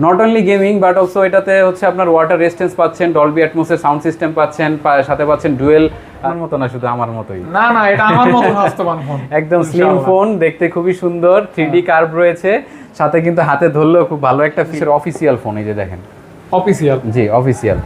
Not only gaming but also এটাতে হচ্ছে আপনার ওয়াটার রেজিস্ট্যান্স পাচ্ছেন, ডলবি অ্যাটমসের সাউন্ড সিস্টেম পাচ্ছেন, সাথে পাচ্ছেন ডুয়েল। আমার মতো না, শুধু আমার মতোই না না, এটা আমার মতো স্বাস্থ্যবান ফোন, একদম স্লিম ফোন, দেখতে খুবই সুন্দর, 3D কার্ভ রয়েছে, সাথে কিন্তু হাতে ধরলেও খুব ভালো একটা ফিচার। অফিসিয়াল ফোন, এই যে দেখেন অফিসিয়াল। জি অফিসিয়াল।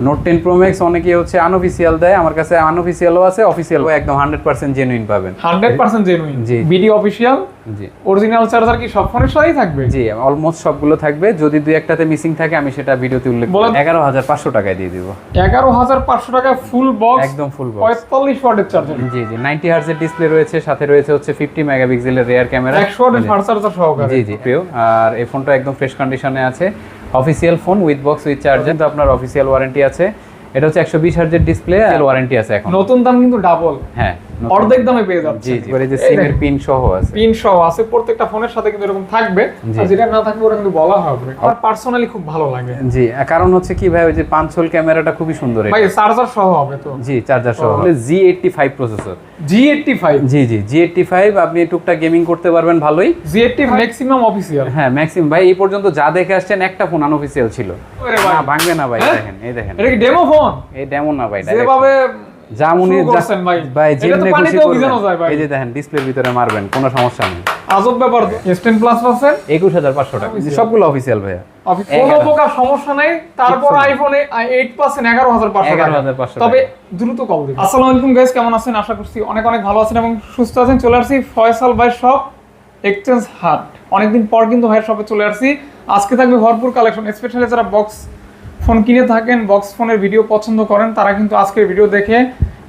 নোট 10 প্রো ম্যাক্স অনেকে হচ্ছে আনঅফিসিয়াল দেয়, আমার কাছে আনঅফিসিয়ালও আছে, অফিসিয়াল একদম 100% জেনুইন পাবেন। 100% জেনুইন। জি বিডি অফিসিয়াল। জি অরিজিনাল চার্জার কি সব ফোনের সাথেই থাকবে? জি অলমোস্ট সবগুলো থাকবে, যদি দুই একটাতে মিসিং থাকে আমি সেটা ভিডিওতে উল্লেখ করব। 11,500 টাকায় দিয়ে দিব। 11,500 টাকা ফুল বক্স, একদম ফুল বক্স, 45 ওয়াটের চার্জার। জি জি 90 হার্জের ডিসপ্লে রয়েছে, সাথে রয়েছে হচ্ছে 50 মেগাপিক্সেলের রিয়ার ক্যামেরা, 100 ওয়াটের ফাস্ট চার্জার সহকারে। জি জি প্রিয়। আর এই ফোনটা একদম ফ্রেশ কন্ডিশনে আছে, official phone with box with charger, তো আপনার অফিসিয়াল ওয়ারেন্টি আছে। এটা হচ্ছে 120 হার্জের ডিসপ্লে, ওয়ারেন্টি আছে এখন। নতুন দাম কিন্তু ডাবল, হ্যাঁ অর্ধেক দামে পেয়ে যাচ্ছে। জি জি এর যে সিমের পিন সহ আছে, পিন সহ আছে, প্রত্যেকটা ফোনের সাথে কিন্তু এরকম থাকবে, আর যেটা না থাকবে ওটা কিন্তু বলা হবে। আমার পার্সোনালি খুব ভালো লাগে। জি কারণ হচ্ছে কি ভাই, ওই যে 5 হোল ক্যামেরাটা খুবই সুন্দর। ভাই চার্জার সহ হবে তো? জি চার্জার সহ, G85 প্রসেসর। G85? জি জি G85, আপনি টুকটাক গেমিং করতে পারবেন ভালোই। G85 maximum official? হ্যাঁ ম্যাক্সিমাম। ভাই এই পর্যন্ত যা দেখে আসছেন একটা ফোন আনঅফিসিয়াল ছিল। আরে ভাই না ভাঙবে না ভাই, দেখেন এই দেখেন, এটা কি ডেমো ফোন? এই ডেমো না ভাই, যেভাবে জামুনি ভাই ভাই এটা তো যেমনে খুশি পানিতেও করবেন। ভিজানো যায় ভাই। এই যে দেখেন ডিসপ্লের ভিতরে মারবেন, কোনো সমস্যা নেই। আজব ব্যাপার তো। S10 প্লাস পাচ্ছেন 21,500 টাকা, সবগুলো অফিসিয়াল ভাইয়া, কোনো প্রকার সমস্যা নাই। তারপর আইফোনে 8 পাচ্ছেন 11,500 টাকা। 11,500 তবে দ্রুত কল দিন। আসসালামু আলাইকুম গাইস, কেমন আছেন? আশা করছি অনেক অনেক ভালো আছেন এবং সুস্থ আছেন। চলে আসছি ফয়সাল ভাই শপ এক্সচেঞ্জ হাট। অনেকদিন পর কিন্তু ভাইয়ের শপে চলে আসছি। আজকে থাকবে ভরপুর কালেকশন, স্পেশালি যারা বক্স ফোন কিনে থাকেন, বক্স ফোনের ভিডিও পছন্দ করেন, তারা কিন্তু আজকের ভিডিও দেখে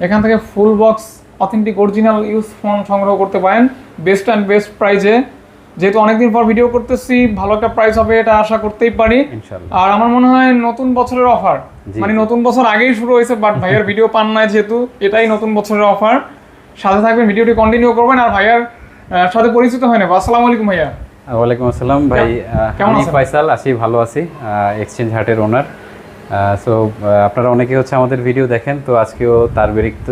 এখান থেকে full box authentic original use phone সংগ্রহ করতে পারেন বেস্ট অ্যান্ড বেস্ট প্রাইজে। যেহেতু অনেকদিন পর ভিডিও করতেছি, ভালো একটা প্রাইস হবে এটা আশা করতেই পারি ইনশাআল্লাহ। আর আমার মনে হয় নতুন বছরের অফার, মানে নতুন বছর আগেই শুরু হয়েছে, বাট ভাইয়ার ভিডিও পান না, যেহেতু এটাই নতুন বছরের অফার। সাথে থাকবেন, ভিডিওটি কন্টিনিউ করবেন। আর ভাইয়ার সাথে পরিচিত হয় না। আসসালামু আলাইকুম ভাইয়া। ওয়ালাইকুম আসসালাম ভাই, আমি ফয়সাল আছি, ভালো আছি, এক্সচেঞ্জ হাটের ওনার। সো আপনারা অনেকে হচ্ছে আমাদের ভিডিও দেখেন, তো আজকেও তার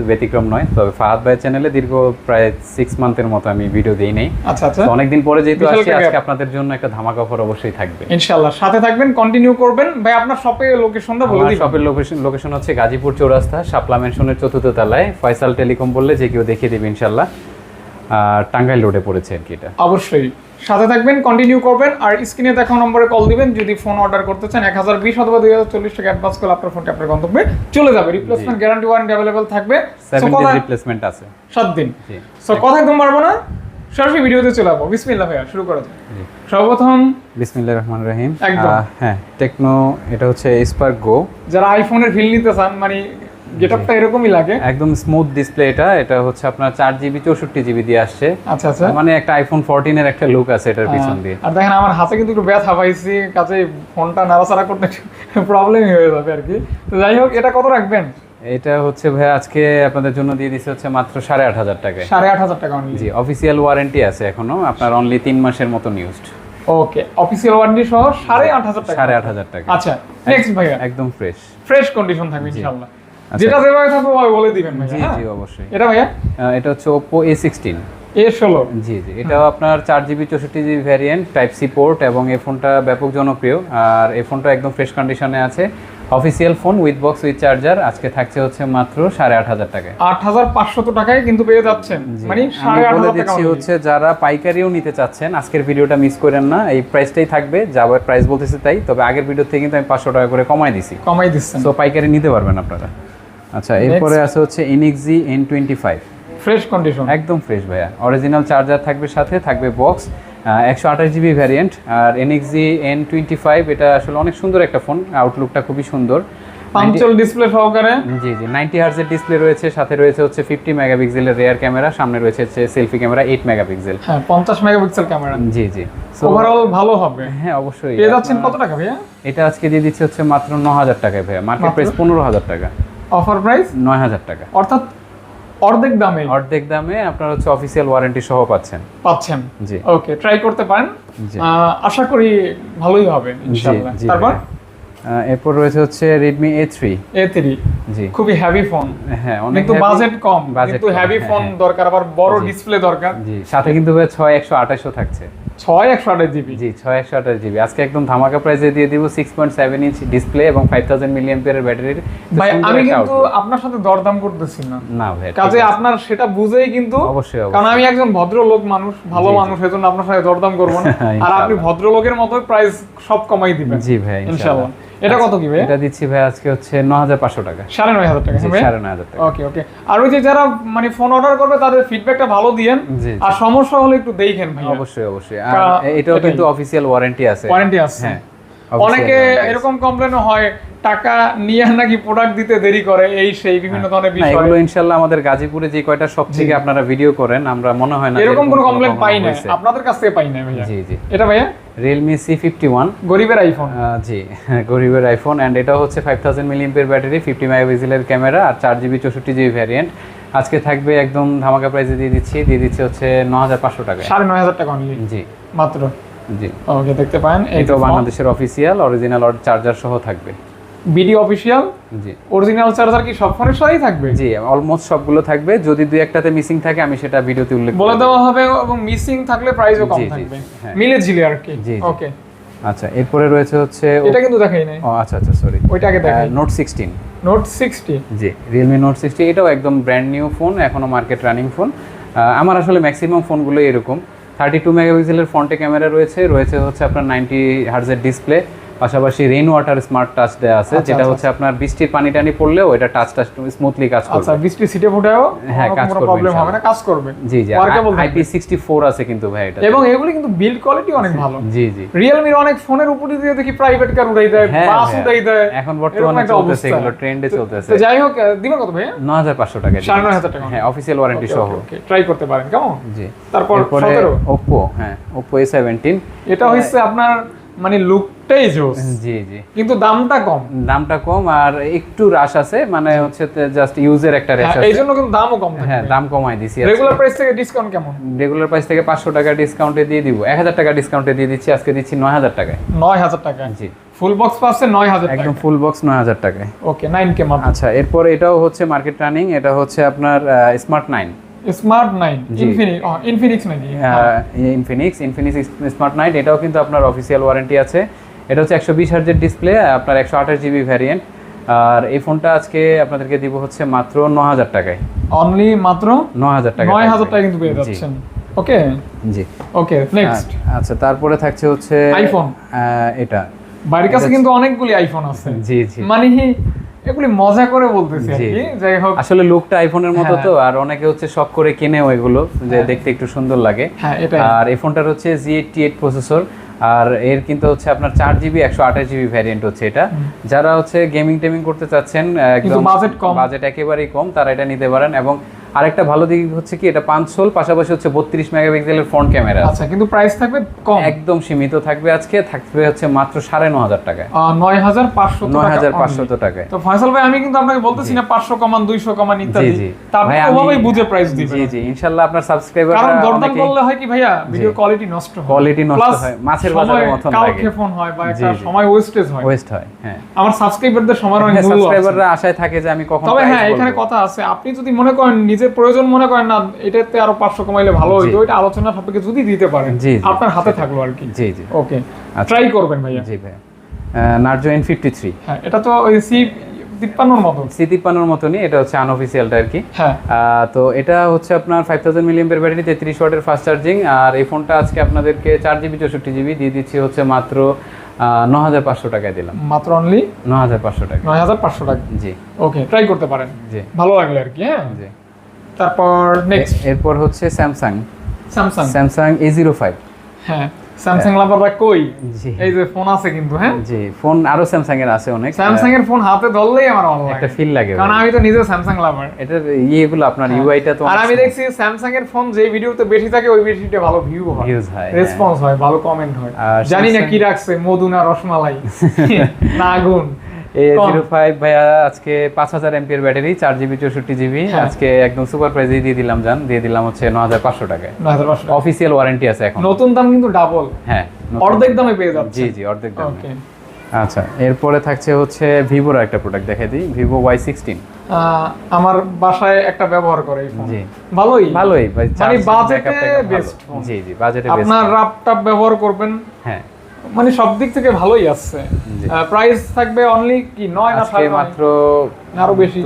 ব্যতিক্রম নয়। তবে ফাহাদ ভাইয়ের চ্যানেলে দীর্ঘ প্রায় 6 মান্থের মতো আমি ভিডিও দিই নাই। আচ্ছা আচ্ছা, অনেকদিন পরে যেহেতু আসছি, আজকে আপনাদের জন্য একটা ধামাকা অফার অবশ্যই থাকবে ইনশাআল্লাহ। সাথে থাকবেন, কন্টিনিউ করবেন। ভাই আপনার শপের লোকেশনটা বলে দিন। শপের লোকেশন হচ্ছে গাজীপুর চৌরাস্তা, শাপলা মেনশনের 4th তলায়। ফয়সাল টেলিকম বললে যে কেউ দেখিয়ে দেবে ইনশাআল্লাহ। আর টাঙ্গাইল রোডে পড়েছে আর কি এটা। অবশ্যই সাথে থাকবেন, কন্টিনিউ করবেন। আর স্ক্রিনে দেখানো নম্বরে কল দিবেন যদি ফোন অর্ডার করতে চান। 1020 অথবা 2040 টাকা অ্যাডভান্স করে আপনার ফোনটি আপনার গন্তব্যে চলে যাবে। রিপ্লেসমেন্ট গ্যারান্টি ওয়ারেন্টি अवेलेबल থাকবে। 7 ডেজ রিপ্লেসমেন্ট আছে, 7 দিন। জি সো কথা একদম পারবো না, সরাসরি ভিডিওতে চলে যাবো। বিসমিল্লাহ ভাইয়া, শুরু করা যাক। সর্বপ্রথম বিসমিল্লাহির রহমানির রহিম। একদম হ্যাঁ টেকনো, এটা হচ্ছে স্পার্ক গো। যারা আইফোনের ফিল নিতে চান, মানে গেটআপটা এরকমই লাগে, একদম স্মুথ ডিসপ্লে। এটা হচ্ছে আপনার 4GB 64GB দিয়ে আসছে। আচ্ছা আচ্ছা, মানে একটা আইফোন 14 এর একটা লুক আছে এটার পিছন দিয়ে। আর দেখেন আমার হাতে কিন্তু একটু ব্যথা পাইছি, কাছে ফোনটা নাড়াচাড়া করতে প্রবলেমই হয়ে যাবে আর কি। তো যাই হোক, এটা কত রাখবেন? এটা হচ্ছে ভাই আজকে আপনাদের জন্য দিয়ে দিচ্ছে হচ্ছে মাত্র 8,500 টাকায়। 8,500 টাকা অনলি। জি অফিসিয়াল ওয়ারেন্টি আছে এখনো, আপনার অনলি 3 মাসের মতো ইউজড। ওকে, অফিসিয়াল ওয়ারেন্টি সহ 8,500 টাকা। 8,500 টাকা। আচ্ছা নেক্সট ভাইয়া, একদম ফ্রেশ কন্ডিশন থাকবে ইনশাআল্লাহ। আচ্ছা। যেটা যেভাবে থাকবে ভাই বলে দিবেন ভাই। জি জি অবশ্যই। এটা ভাইয়া এটা হচ্ছে Oppo A16। A16? জি জি এটাও আপনার 4GB 64GB variant, type C port, এবং এই ফোনটা ব্যাপক জনপ্রিয়। আর এই ফোনটা একদম ফ্রেশ কন্ডিশনে আছে, official phone with box with charger. আজকে থাকছে হচ্ছে মাত্র 8,500 টাকায়। 8,500 টাকায় কিন্তু পেয়ে যাচ্ছেন, মানে 8,500 টাকা হচ্ছে যারা পাইকারিও নিতে চাচ্ছেন, আজকের ভিডিওটা মিস করেন না, এই প্রাইসটাই থাকবে, যা প্রাইস বলতেছে তাই। তবে আগের ভিডিও থেকে কিন্তু আমি 500 টাকা করে কমাই দিচ্ছেন, তো পাইকারি নিতে পারবেন আপনারা। আচ্ছা এরপরে আছে হচ্ছে NXG N25, ফ্রেশ কন্ডিশন, একদম ফ্রেশ ভাইয়া। অরিজিনাল চার্জার থাকবে, সাথে থাকবে বক্স, 128GB ভ্যারিয়েন্ট। আর NXG N25 এটা আসলে অনেক সুন্দর একটা ফোন, আউটলুকটা খুবই সুন্দর, পাঞ্চল ডিসপ্লে সহকারে। জি জি 90 হার্জের ডিসপ্লে রয়েছে, সাথে রয়েছে হচ্ছে 50 মেগাপিক্সেলের রিয়ার ক্যামেরা, সামনে রয়েছে হচ্ছে সেলফি ক্যামেরা 8 মেগাপিক্সেল। হ্যাঁ 50 মেগাপিক্সেল ক্যামেরা। জি জি ওভারঅল ভালো হবে। হ্যাঁ অবশ্যই। পেয়ে যাচ্ছেন কত টাকা ভাইয়া? এটা আজকে দিয়ে দিচ্ছে হচ্ছে মাত্র 9,000 টাকায় ভাইয়া। মার্কেট প্রাইস 15,000 টাকা, অফার প্রাইস 9,000 টাকা, অর্থাৎ অর্ধেক দামে আপনার হচ্ছে অফিসিয়াল ওয়ারেন্টি সহ পাচ্ছেন। জি ওকে, ট্রাই করতে পারেন, আশা করি ভালোই হবে ইনশাআল্লাহ। তারপর এরপর রয়েছে হচ্ছে Redmi A3। জি খুবই হেভি ফোন। হ্যাঁ অনেক, কিন্তু বাজেট কম, কিন্তু হেভি ফোন দরকার, আবার বড় ডিসপ্লে দরকার। জি সাথে কিন্তু 6128 থাকছে। 6/128 GB জি 6/128 GB আজকে একদম ধামাকা প্রাইসে দিয়ে দিব 6.7 ইঞ্চ ডিসপ্লে এবং 5000 মিলিঅ্যাম্পিয়ারের ব্যাটারির। ভাই আমি কিন্তু আপনার সাথে দরদাম করতেছি না, না ভাই কাজে আপনার সেটা বুঝেই কিন্তু, অবশ্যই কারণ আমি একজন ভদ্রলোক মানুষ, ভালো মানুষ, এজন্য আপনার সাথে দরদাম করব না। আর আপনি ভদ্রলোকের মতো প্রাইস সব কমাই দিবেন। জি ভাই ইনশাআল্লাহ। এটা কত কি ভাই? এটা দিচ্ছি ভাই আজকে হচ্ছে 9500 টাকা। 9500 টাকা। 9500 টাকা। ওকে ওকে। আর ওই যে যারা মানে ফোন অর্ডার করবে তাদের ফিডব্যাকটা ভালো দিয়েন, আর সমস্যা হলে একটু দেখেন ভাই। অবশ্যই অবশ্যই। আর এটাও কিন্তু অফিশিয়াল ওয়ারেন্টি আছে। ওয়ারেন্টি আছে, হ্যাঁ। অনেকে এরকম কমপ্লেনও হয় টাকা নিয়ে নাকি প্রোডাক্ট দিতে দেরি করে, এই সেই বিভিন্ন ধরনের বিষয়। এগুলো ইনশাআল্লাহ আমাদের গাজীপুরে যে কয়টা সব থেকে আপনারা ভিডিও করেন, আমরা মনে হয় না এরকম কোনো কমপ্লেন পাই না, আপনাদের কাছ থেকে পাই না ভাইয়া। জি জি। এটা ভাইয়া Realme C51 গরিবের আইফোন। জি গরিবের আইফোন। এন্ড এটা হচ্ছে 5000 মিলিঅ্যাম্পিয়ার ব্যাটারি, 50 মেগাপিক্সেলের ক্যামেরা আর 4GB 64GB ভ্যারিয়েন্ট। আজকে থাকবে একদম ধামাকা প্রাইসে দিয়ে দিচ্ছি হচ্ছে 9500 টাকা। 9500 টাকা অনলি। জি মাত্র। জি ওকে, দেখতে পান এটা বাংলাদেশের অফিশিয়াল অরিজিনাল চার্জার সহ থাকবে। BD official. জি অরিজিনাল চার্জার কি সব ফোনের সাথেই থাকবে? জি অলমোস্ট সবগুলো থাকবে, যদি দুই একটাতে মিসিং থাকে আমি সেটা ভিডিওতে উল্লেখ বলে দেওয়া হবে, এবং মিসিং থাকলে প্রাইসও কম থাকবে, মিলে ঝিলে আর কি। ওকে আচ্ছা, এরপরে রয়েছে হচ্ছে এটা কিন্তু দেখাই নাই। ও আচ্ছা আচ্ছা সরি, ওইটাকে দেখাই। Note 16। Note 60 জি Realme Note 60 এটাও একদম ব্র্যান্ড নিউ ফোন, এখনো মার্কেট রানিং ফোন। আমার আসলে ম্যাক্সিমাম ফোনগুলো এরকম 32 মেগাপিক্সেলের ফ্রন্টে ক্যামেরা রয়েছে হচ্ছে আপনার 90 হার্জের ডিসপ্লে, পাশাপাশি রেইন ওয়াটার স্মার্ট টাচ দেয়া আছে, যেটা হচ্ছে আপনার বৃষ্টির পানি টানি পড়লেও এটা টাচটা স্মুথলি কাজ করবে। আচ্ছা, বৃষ্টি সিটে ফুটাও হ্যাঁ কাজ করবে, প্রবলেম হবে না, কাজ করবে। জি জি। IP64 আছে কিন্তু ভাই এটা, এবং এগুলি কিন্তু বিল্ড কোয়ালিটি অনেক ভালো। জি জি। Realme এর অনেক ফোনের উপরে দিয়ে দেখি প্রাইভেট কার উড়াই দেয়, বাস উড়াই দেয়, এখন বর্তমানে চলতেছে এগুলো, ট্রেন্ডে চলতেছে। তো যাই হোক, দিবেন কত ভাই? 9500 টাকা। 9500 টাকা। হ্যাঁ অফিশিয়াল ওয়ারেন্টি সহ। ওকে, ট্রাই করতে পারেন, কেমন? জি। তারপর Oppo, হ্যাঁ Oppo A17। এটা হচ্ছে আপনার মানে লুকটাই জোস। জি জি। কিন্তু দামটা কম আর একটু রাশ আছে, মানে হচ্ছে জাস্ট ইউজের একটা রেশ আছে, এইজন্য কিন্তু দামও কম থাকে। হ্যাঁ দাম কমাই দিছি। রেগুলার প্রাইস থেকে ডিসকাউন্ট কেমন? রেগুলার প্রাইস থেকে 500 টাকা ডিসকাউন্টে দিয়ে দিব, 1000 টাকা ডিসকাউন্টে দিয়ে দিচ্ছি, আজকে দিচ্ছি 9000 টাকায়। 9000 টাকা। জি ফুল বক্স পাচ্ছে 9000 টাকা, একদম ফুল বক্স 9000 টাকায়। ওকে 9K মাত্র। আচ্ছা, এরপর এটাও হচ্ছে মার্কেট রানিং, এটা হচ্ছে আপনার স্মার্ট 9। ইনফিনিক্স নাকি? ইনফিনিক্স স্মার্ট 9, এটাও কিন্তু আপনার অফিশিয়াল ওয়ারেন্টি আছে। এটা হচ্ছে 120 হার্জের ডিসপ্লে, আপনার 128GB ভ্যারিয়েন্ট। আর এই ফোনটা আজকে আপনাদেরকে দিব হচ্ছে মাত্র 9000 টাকায়। অনলি মাত্র 9000 টাকা। 9000 টাকা কিন্তু পেয়ে যাচ্ছেন। ওকে জি। Okay next. আচ্ছা, তারপরে থাকছে হচ্ছে আইফোন। এটা বাড়ির কাছে কিন্তু অনেকগুলি আইফোন আছে। জি জি। মানে এগুলি মজা করে বলতেছি আর কি, যাই হোক আসলে লুকটা আইফোনের মতো তো, আর অনেকে হচ্ছে শখ করে কিনেও এগুলো, যে দেখতে একটু সুন্দর লাগে। হ্যাঁ এটাই। আর এই ফোনটার হচ্ছে Z88 প্রসেসর, আর এর কিন্তু হচ্ছে আপনার 4GB 128GB ভ্যারিয়েন্ট হচ্ছে এটা। যারা হচ্ছে গেমিং টেমিং করতে চাচ্ছেন, একদম বাজেট একেবারেই কম, তারা এটা নিতে পারেন। এবং আরেকটা ভালো দিক হচ্ছে কি, এটা 5 হোল, পাশাপাশি হচ্ছে 32 মেগাপিক্সেলের ফ্রন্ট ক্যামেরা। আচ্ছা, কিন্তু প্রাইস থাকবে কম, একদম সীমিত থাকবে। আজকে থাকবে হচ্ছে মাত্র 9500 টাকায়। 9500 টাকায়। তো ফয়সাল ভাই, আমি কিন্তু আপনাকে বলতেছি না 500 কমান 200 কমান ইত্যাদি, তারপরে ওভাবেই বুঝে প্রাইস দিবেন। জি জি, ইনশাআল্লাহ আপনার সাবস্ক্রাইবার, কারণ দরদাম করলে হয় কি ভাইয়া, ভিডিও কোয়ালিটি নষ্ট হয়, মাছের বাজারের মতন লাগে, ফোন হয় বা একটা সময় ওয়েস্টেজ হয়। হ্যাঁ, আমার সাবস্ক্রাইবারদের সময় অনেক মূল্য আছে, সাবস্ক্রাইবাররা আশায় থাকে যে আমি কখন। তবে হ্যাঁ, এখানে কথা আছে, আপনি যদি মনে করেন নিজের প্রয়োজন মনে করেন না, এটাতে আরো 500 কমাইলে ভালো হইতো, ওইটা আলোচনা সাপেক্ষে যদি দিতে পারেন, আপনার হাতে থাকলো আর কি। জি জি। ওকে, ট্রাই করবেন ভাইয়া। জি ভাই। Narzo N53। হ্যাঁ, এটা তো ওই C53 মতনই, এটা হচ্ছে আনঅফিশিয়ালটা আর কি। হ্যাঁ। তো এটা হচ্ছে আপনার 5000 মিলিঅ্যাম্পিয়ার ব্যাটারি, 33 ওয়াটের ফাস্ট চার্জিং। আর এই ফোনটা আজকে আপনাদেরকে 4GB 64GB দিয়ে দিচ্ছি হচ্ছে মাত্র 9500 টাকায় দিলাম। মাত্র অনলি 9500 টাকা। 9500 টাকা। জি। ওকে, ট্রাই করতে পারেন। জি, ভালো লাগলে আর কি। হ্যাঁ জি। তারপর নেক্সট, এরপর হচ্ছে স্যামসাং A05। হ্যাঁ, স্যামসাং লাভার ভাই কই? এই যে ফোন আছে কিন্তু। হ্যাঁ জি, ফোন আরো স্যামসাং এর আছে অনেক। স্যামসাং এর ফোন হাতে ধরলেই আমার ভালো লাগে, একটা ফিল লাগে, কারণ আমি তো নিজে স্যামসাং লাভার। এটা এগুলো আপনার ইউআইটা তো, আর আমি দেখছি স্যামসাং এর ফোন যে ভিডিওতে বেশি থাকে ওই ভিডিওতে ভালো ভিউ হয়, রেসপন্স হয়, ভালো কমেন্ট হয়। জানি না কি রাখছে, মধু না রসমালাই না আগুন। A05 ভাইয়া আজকে 5000 এমপিএর ব্যাটারি, 4GB 64GB, আজকে একদম সুপার প্রাইসে দিয়ে দিলাম হচ্ছে 9500 টাকায়। 9500 অফিশিয়াল ওয়ারেন্টি আছে এখন। নতুন দাম কিন্তু ডাবল। হ্যাঁ, অর্ধেক দামে পেয়ে যাচ্ছে। জি জি, অর্ধেক দামে। ওকে, আচ্ছা, এরপরে থাকছে হচ্ছে ভিভোর একটা প্রোডাক্ট দেখাই দিই, ভিভো Y16। আমার বাসায় একটা ব্যবহার করে এই ফোন। জি, ভালোই ভাই, মানে বাজেটে বেস্ট ফোন। জি বাজেটে বেস্ট। আপনার ল্যাপটপ ব্যবহার করবেন, হ্যাঁ মানে সব দিক থেকে ভালোই আছে। প্রাইস থাকবে অনলি কি 9 না 7? মাত্র আরো বেশি,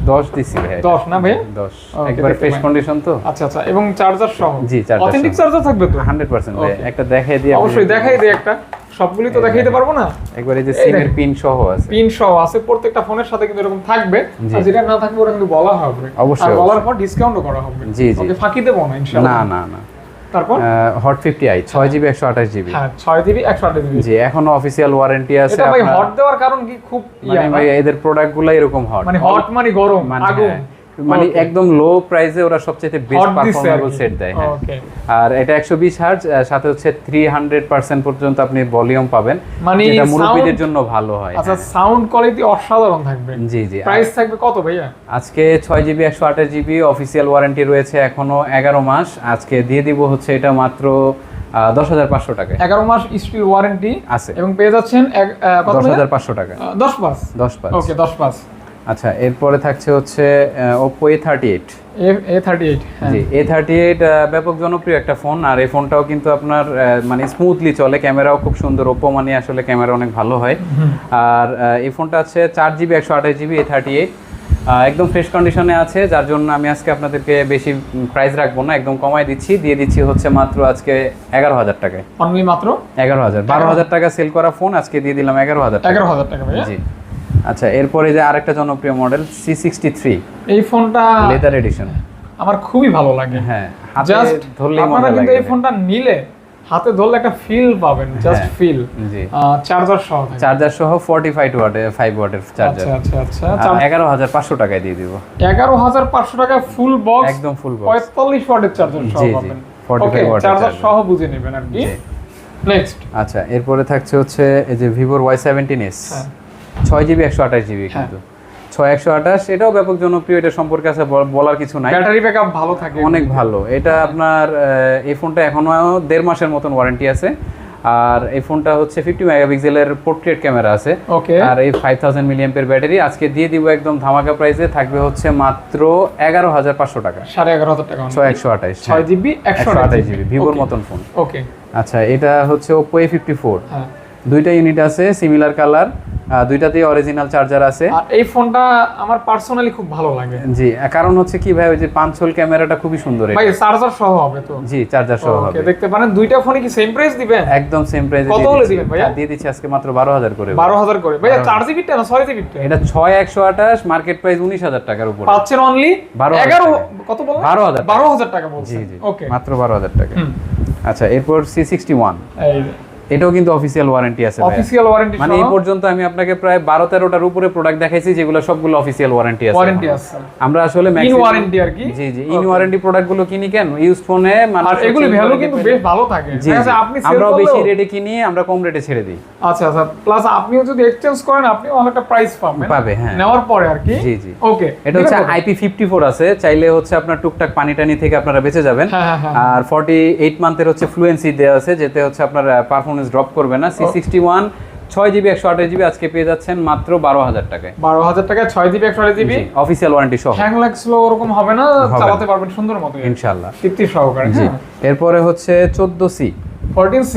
10 দিছি ভাই। 10 না ভাই? 10 একবার ফ্রেশ কন্ডিশন তো। আচ্ছা আচ্ছা, এবং চার্জার সহ? জি, চার্জার অথেন্টিক চার্জার থাকবে তো 100% ভাই। একটা দেখাই দিই, অবশ্যই দেখাই দিই একটা, সবগুলি তো দেখাইতে পারবো না। একবার এই যে সিমের পিন সহ আছে, পিন সহ আছে প্রত্যেকটা ফোনের সাথে, কিন্তু এরকম থাকবে। আর যেটা না থাকবে ওটা কিন্তু বলা হবে, অবশ্যই আর বলার পর ডিসকাউন্টও করা হবে। জি জি, ওকে, ফাঁকি দেব না ইনশাআল্লাহ। না না। তারপর হট 50i 6GB 128GB। হ্যাঁ 6GB 128GB। জি, এখনো অফিশিয়াল ওয়ারেন্টি আছে। এটা ভাই হট দেওয়ার কারণ কি? খুব মানে ভাই এদের প্রোডাক্টগুলো এরকম হট, মানে হট মানে গরম, আগুন, মানে একদম লো প্রাইসে ওরা সবচেয়ে বেস্ট পারফরম্যাবল সেট দেয়। হ্যাঁ, আর এটা 120 হার্জ, সাথে হচ্ছে 300% পর্যন্ত আপনি ভলিউম পাবেন, মানে যেটা মুরব্বিদের জন্য ভালো হয়। আচ্ছা, সাউন্ড কোয়ালিটি অসাধারণ থাকবে। জি জি। প্রাইস থাকবে কত ভাইয়া? আজকে 6GB 128GB অফিশিয়াল ওয়ারেন্টি রয়েছে এখনো 11 মাস। আজকে দিয়ে দিব হচ্ছে এটা মাত্র 10,500 টাকায়। 11 মাস স্টিল ওয়ারেন্টি আছে এবং পেয়ে যাচ্ছেন 10,500 টাকা। 10 ওকে 10 আচ্ছা, এরপরে থাকছে হচ্ছে Oppo A38। A38 জি, A38 ব্যাপক জনপ্রিয় একটা ফোন, আর এই ফোনটাও কিন্তু আপনার মানে স্মুথলি চলে, ক্যামেরাও খুব সুন্দর। Oppo মানে আসলে ক্যামেরা অনেক ভালো হয়। আর এই ফোনটা আছে 4GB 128GB A38, একদম ফ্রেশ কন্ডিশনে আছে, যার জন্য আমি আজকে আপনাদেরকে বেশি প্রাইস রাখবো না, একদম কমাই দিচ্ছি, দিয়ে দিচ্ছি হচ্ছে মাত্র আজকে 11,000 টাকায়। অনলি মাত্র 11,000। 12,000 টাকা সেল করা ফোন আজকে দিয়ে দিলাম 11,000 টাকা। 11,000 টাকা ভাইয়া। জি। আচ্ছা, এরপরে যে আরেকটা জনপ্রিয় মডেল C63, এই ফোনটা লেদার এডিশন আমার খুবই ভালো লাগে। হ্যাঁ, জাস্ট ধরলেই মজা লাগে। কিন্তু এই ফোনটা নিলে হাতে ধরলে একটা ফিল পাবেন, জাস্ট ফিল। জি, চার্জার সহ, চার্জার সহ 45 ওয়াটের 5 ওয়াটের চার্জার। আচ্ছা আচ্ছা আচ্ছা, 11,500 টাকায় দিয়ে দিব। 11,500 টাকা ফুল বক্স, একদম ফুল বক্স, 45 ওয়াটের চার্জার সহ পাবেন। 45 ওয়াটের চার্জার সহ বুঝে নেবেন আর কি। নেক্সট, আচ্ছা, এরপরে থাকছে হচ্ছে এই যে Vivo Y17s, 6GB 128GB, কিন্তু 6128, এটাও ব্যাপক জনপ্রিয়। এটা সম্পর্কে আছে বলার কিছু নাই, ব্যাটারি ব্যাকআপ ভালো থাকে, অনেক ভালো। এটা আপনার এই ফোনটা এখনো 1.5 মাসের মতন ওয়ারেন্টি আছে। আর এই ফোনটা হচ্ছে 50 মেগাপিক্সেলের পোর্ট্রেট ক্যামেরা আছে। ওকে, আর এই 5000 মিলিঅ্যাম্পের ব্যাটারি। আজকে দিয়ে দিব একদম ধামাকা প্রাইসে, থাকবে হচ্ছে মাত্র 11,500 টাকা। 11,500 টাকা, 6128, 6GB 128GB, ভিভোর মতন ফোন। ওকে, আচ্ছা, এটা হচ্ছে Oppo A54। হ্যাঁ, দুইটা ইউনিট আছে, সিমিলার কালার, দুইটাতেই অরিজিনাল চার্জার আছে। আর এই ফোনটা আমার পার্সোনালি খুব ভালো লাগে। জি, কারণ হচ্ছে কি ভাই, ওই যে পাঁচল ক্যামেরাটা খুবই সুন্দর। ভাই চার্জার সহ হবে তো? জি, চার্জার সহ হবে। ওকে, দেখতে পারেন দুইটা ফোনই কি সেম প্রাইস দিবেন? একদম সেম প্রাইসে। কত হলে দিবেন ভাইয়া? দিয়ে দিচ্ছি আজকে মাত্র 12,000 করে। 12,000 করে ভাইয়া। 4GB টা না 6GB টা? এটা 6128, মার্কেট প্রাইস 19,000 টাকার উপর। পাচ্ছেন অনলি 11 কত বললেন? 12,000 টাকা বলছেন। জি জি, ওকে, মাত্র 12,000 টাকা। আচ্ছা, এরপর C61, এই এটাও কিন্তু অফিশিয়াল ওয়ারেন্টি আছে ভাই। অফিশিয়াল ওয়ারেন্টি মানে এই পর্যন্ত আমি আপনাকে প্রায় 12-13টার উপরে প্রোডাক্ট দেখাইছি, যেগুলো সবগুলো অফিশিয়াল ওয়ারেন্টি আছে। ওয়ারেন্টি আছে, আমরা আসলে ইন ওয়ারেন্টি আর কি। জি জি, ইন ওয়ারেন্টি প্রোডাক্টগুলো কিনি কেন, ইউজ ফোনে আর এগুলো ভ্যালু কিন্তু বেশ ভালো থাকে। আচ্ছা, আপনি আমরাও বেশি রেটে কিনি, আমরা কম রেটে ছেড়ে দিই। আচ্ছা আচ্ছা, প্লাস আপনিও যদি এক্সচেঞ্জ করেন আপনিও অনেকটা প্রাইস পাবেন। হ্যাঁ, নেওয়ার পরে আর কি। জি জি, ওকে। এটা হচ্ছে IP54 আছে, চাইলে হচ্ছে আপনার টুকটাক পানি টানি থেকে আপনারা বেঁচে যাবেন। আর 48 মান্থের হচ্ছে ফ্লুয়েন্সি দেওয়া আছে, যেতে হচ্ছে আপনার পারফরম্যান্স ড্রপ করবে না। C61 6GB 128GB আজকে পেয়ে যাচ্ছেন মাত্র 12,000 টাকায়। 12,000 টাকায় 6GB 128GB অফিশিয়াল ওয়ারেন্টি সহ। হ্যাং লাগ স্লো ওরকম হবে না, চালাতে পারবেন সুন্দর মতো ইনশাআল্লাহ, তৃপ্তি সহকারে। জি। এরপরে হচ্ছে 14C, 14C,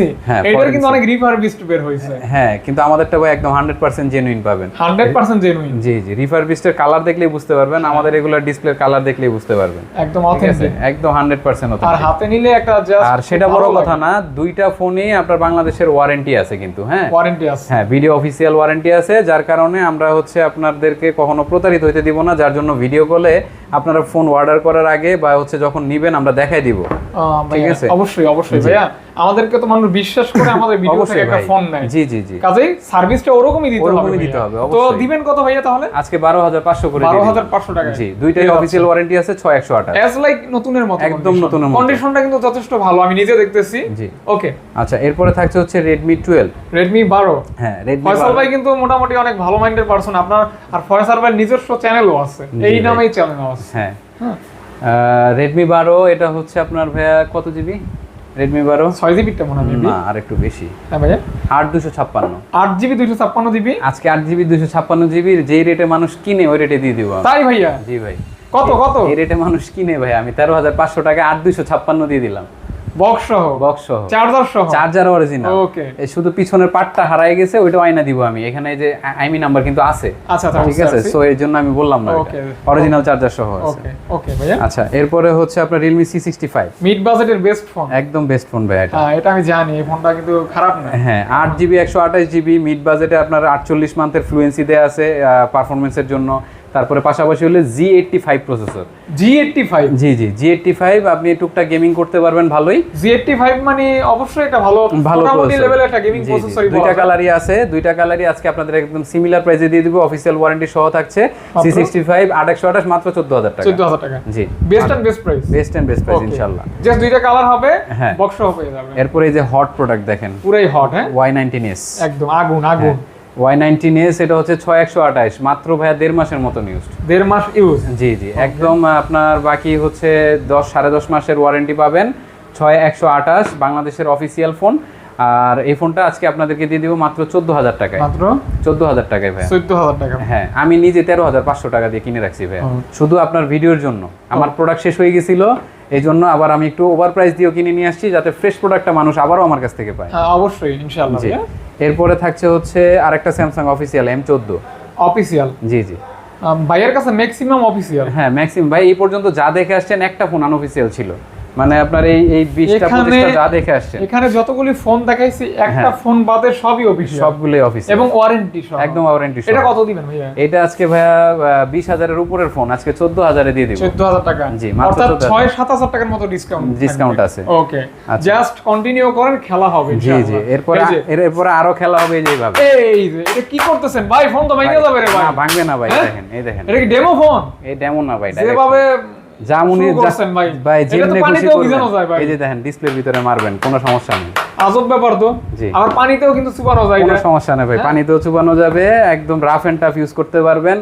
এটার কিন্তু অনেক রিফারবিশড বের হইছে। হ্যাঁ, কিন্তু আমাদেরটা ভাই একদম 100% জেনুইন পাবেন। 100% জেনুইন। জি জি, রিফারবিশডের কালার দেখলেই বুঝতে পারবেন, আমাদের রেগুলার ডিসপ্লের কালার দেখলেই বুঝতে পারবেন। একদম অথেন্টিক, একদম 100% আর হাতে নিলে একটা জাস্ট। আর সেটা বড় কথা না, দুইটা ফোনে আপনার বাংলাদেশের ওয়ারেন্টি আছে কিন্তু। হ্যাঁ, ওয়ারেন্টি আছে। হ্যাঁ, ভিডিও অফিশিয়াল ওয়ারেন্টি আছে, যার কারণে আমরা হচ্ছে আপনাদেরকে কখনো প্রতারিত হইতে দিব না। যার জন্য ভিডিও কলে আপনারা ফোন অর্ডার করার আগে বা হচ্ছে যখন নিবেন আমরা দেখাই দিব। ঠিক আছে, অবশ্যই অবশ্যই ভাইয়া, আমাদেরকে তো মানুষ বিশ্বাস করে আমাদের ভিডিও থেকে একটা ফোন নেয়। জি জি জি, কাজেই সার্ভিসটা ওরকমই দিতে হবে। তো দিবেন কত ভাইয়া তাহলে? আজকে 12,500 করে দিবেন। 12,500 টাকা। জি, দুইটাই অফিশিয়াল ওয়ারেন্টি আছে, 6128 এজ লাইক নতুনের মতো, একদম নতুনের মতো। কন্ডিশনটা কিন্তু যথেষ্ট ভালো, আমি নিজে দেখতেছি। জি, ওকে। আচ্ছা, এরপরে থাকছে হচ্ছে Redmi 12। Redmi 12, হ্যাঁ, Redmi 12। ফয়সাল ভাই কিন্তু মোটামুটি অনেক ভালো মাইন্ডের পারসন আপনার, আর ফয়সাল ভাই নিজস্ব চ্যানেলও আছে, এই নামেই চ্যানেল আছে। হ্যাঁ, Redmi 12, এটা হচ্ছে আপনার ভাইয়া কত জিবি? Redmi 12 6GB টা মনে হয় না আর একটু বেশি। হ্যাঁ ভাইয়া 8256 8GB 256GB আজকে 8GB 256GB যেই রেটে মানুষ কিনে ওই রেটে দিয়ে দিব। তাই ভাইয়া? জি ভাই। কত এই রেটে মানুষ কিনে ভাই, আমি 13500 টাকা 8256 দিয়ে দিলাম। বক্স সহ চার্জার অরিজিনাল। ওকে, শুধু পিছনের পার্টটা হারায় গেছে, ওইটা আয়না দিব আমি। এখানে এই যে আইমি নাম্বার কিন্তু আছে। আচ্ছা ঠিক আছে, সো এর জন্য আমি বললাম না, অরিজিনাল চার্জার সহ আছে। ওকে ওকে ভাইয়া। আচ্ছা, এরপরে হচ্ছে আপনার Realme C65 মিড বাজেটের বেস্ট ফোন, একদম বেস্ট ফোন ভাই এটা। হ্যাঁ এটা আমি জানি, এই ফোনটা কিন্তু খারাপ না। হ্যাঁ 8GB 128GB মিড বাজেটে আপনার 48 মান্থের ফ্লুয়েন্সি দেয়া আছে পারফরম্যান্সের জন্য। তারপরে পাশাপাশি হলো G85 প্রসেসর। G85? জি জি, G85 আপনি টুকটাক গেমিং করতে পারবেন ভালোই। G85 মানে অবশ্যই এটা ভালো লেভেলের একটা গেমিং প্রসেসরই। দুইটা কালারই আছে, দুইটা কালারই আজকে আপনাদের একদম সিমিলার প্রাইসে দিয়ে দিব। অফিশিয়াল ওয়ারেন্টি সহ থাকছে। C65 8128 মাত্র 14000 টাকা। 14000 টাকা জি, best and best price. Best and best price ইনশাআল্লাহ। জাস্ট দুইটা কালার হবে, বক্স সহ পেয়ে যাবেন। এরপরে এই যে হট প্রোডাক্ট দেখেন, পুরাই হট। হ্যাঁ Y19s একদম আগুন আগুন। Y19s এটা হচ্ছে 6128 মাত্র ভাইয়া 1.5 মাসের মতো ইউজ। 1.5 মাস ইউজ? জি জি, একদম আপনার বাকি হচ্ছে 10-10.5 মাসের ওয়ারেন্টি পাবেন। 6128 বাংলাদেশের অফিসিয়াল ফোন। আর এই ফোনটা আজকে আপনাদেরকে দিয়ে দিব মাত্র 14000 টাকায়। মাত্র 14000 টাকায় ভাই। 14000 টাকা? হ্যাঁ, আমি নিজে 13500 টাকা দিয়ে কিনে রাখছি ভাই, শুধু আপনার ভিডিওর জন্য। আমার প্রোডাক্ট শেষ হয়ে গেছিল, এই জন্য আবার আমি একটু ওভার প্রাইস দিয়েও কিনে নিয়ে আসছি, যাতে ফ্রেশ প্রোডাক্টটা মানুষ আবারও আমার কাছ থেকে পায়। হ্যাঁ অবশ্যই ইনশাআল্লাহ। এরপরে থাকছে হচ্ছে আরেকটা স্যামসাং অফিসিয়াল M14 অফিসিয়াল। জি জি, ভাইয়ের কাছে ম্যাক্সিমাম অফিসিয়াল। হ্যাঁ ম্যাক্সিমাম ভাই, এই পর্যন্ত যা দেখে আসছেন একটা ফোন আনঅফিসিয়াল ছিল। মানে আপনার এই 20টা 25টা যা দেখে আসছেন, এখানে যতগুলি ফোন দেখাইছি একটা ফোন বাদে সবই অফিসিয়াল, সবগুলোই অফিসিয়াল এবং ওয়ারেন্টি সহ। একদম ওয়ারেন্টি সহ। এটা কত দিবেন ভাইয়া? এটা আজকে ভাইয়া 20000 এর উপরের ফোন আজকে 14000 এ দিয়ে দিব। 14000 টাকা? জি, মাত্র 6-7000 টাকার মতো ডিসকাউন্ট আছে। ওকে, জাস্ট কন্টিনিউ করেন, খেলা হবে ইনশাআল্লাহ। জি জি, এরপরে আরো খেলা হবে এইভাবে। এই যে এটা কি করতেছেন ভাই? ফোন তো ভাঙে যাবে রে ভাই। না ভাঙবে না ভাই, দেখেন এই দেখেন। এটা কি ডেমো ফোন? এই ডেমো না ভাই, যেভাবে জামুনি করছেন ভাই, ভাই এটা তো পানিতেও ভিজানো যায় ভাই। এই যে দেখেন, ডিসপ্লের ভিতরে মারবেন, কোনো সমস্যা নেই। আজব ব্যাপার তো। আর পানিতেও কিন্তু চুবানো যায়, কোনো সমস্যা নেই ভাই, পানিতেও চুবানো যাবে। একদম রাফ এন্ড টাফ ইউজ করতে পারবেন।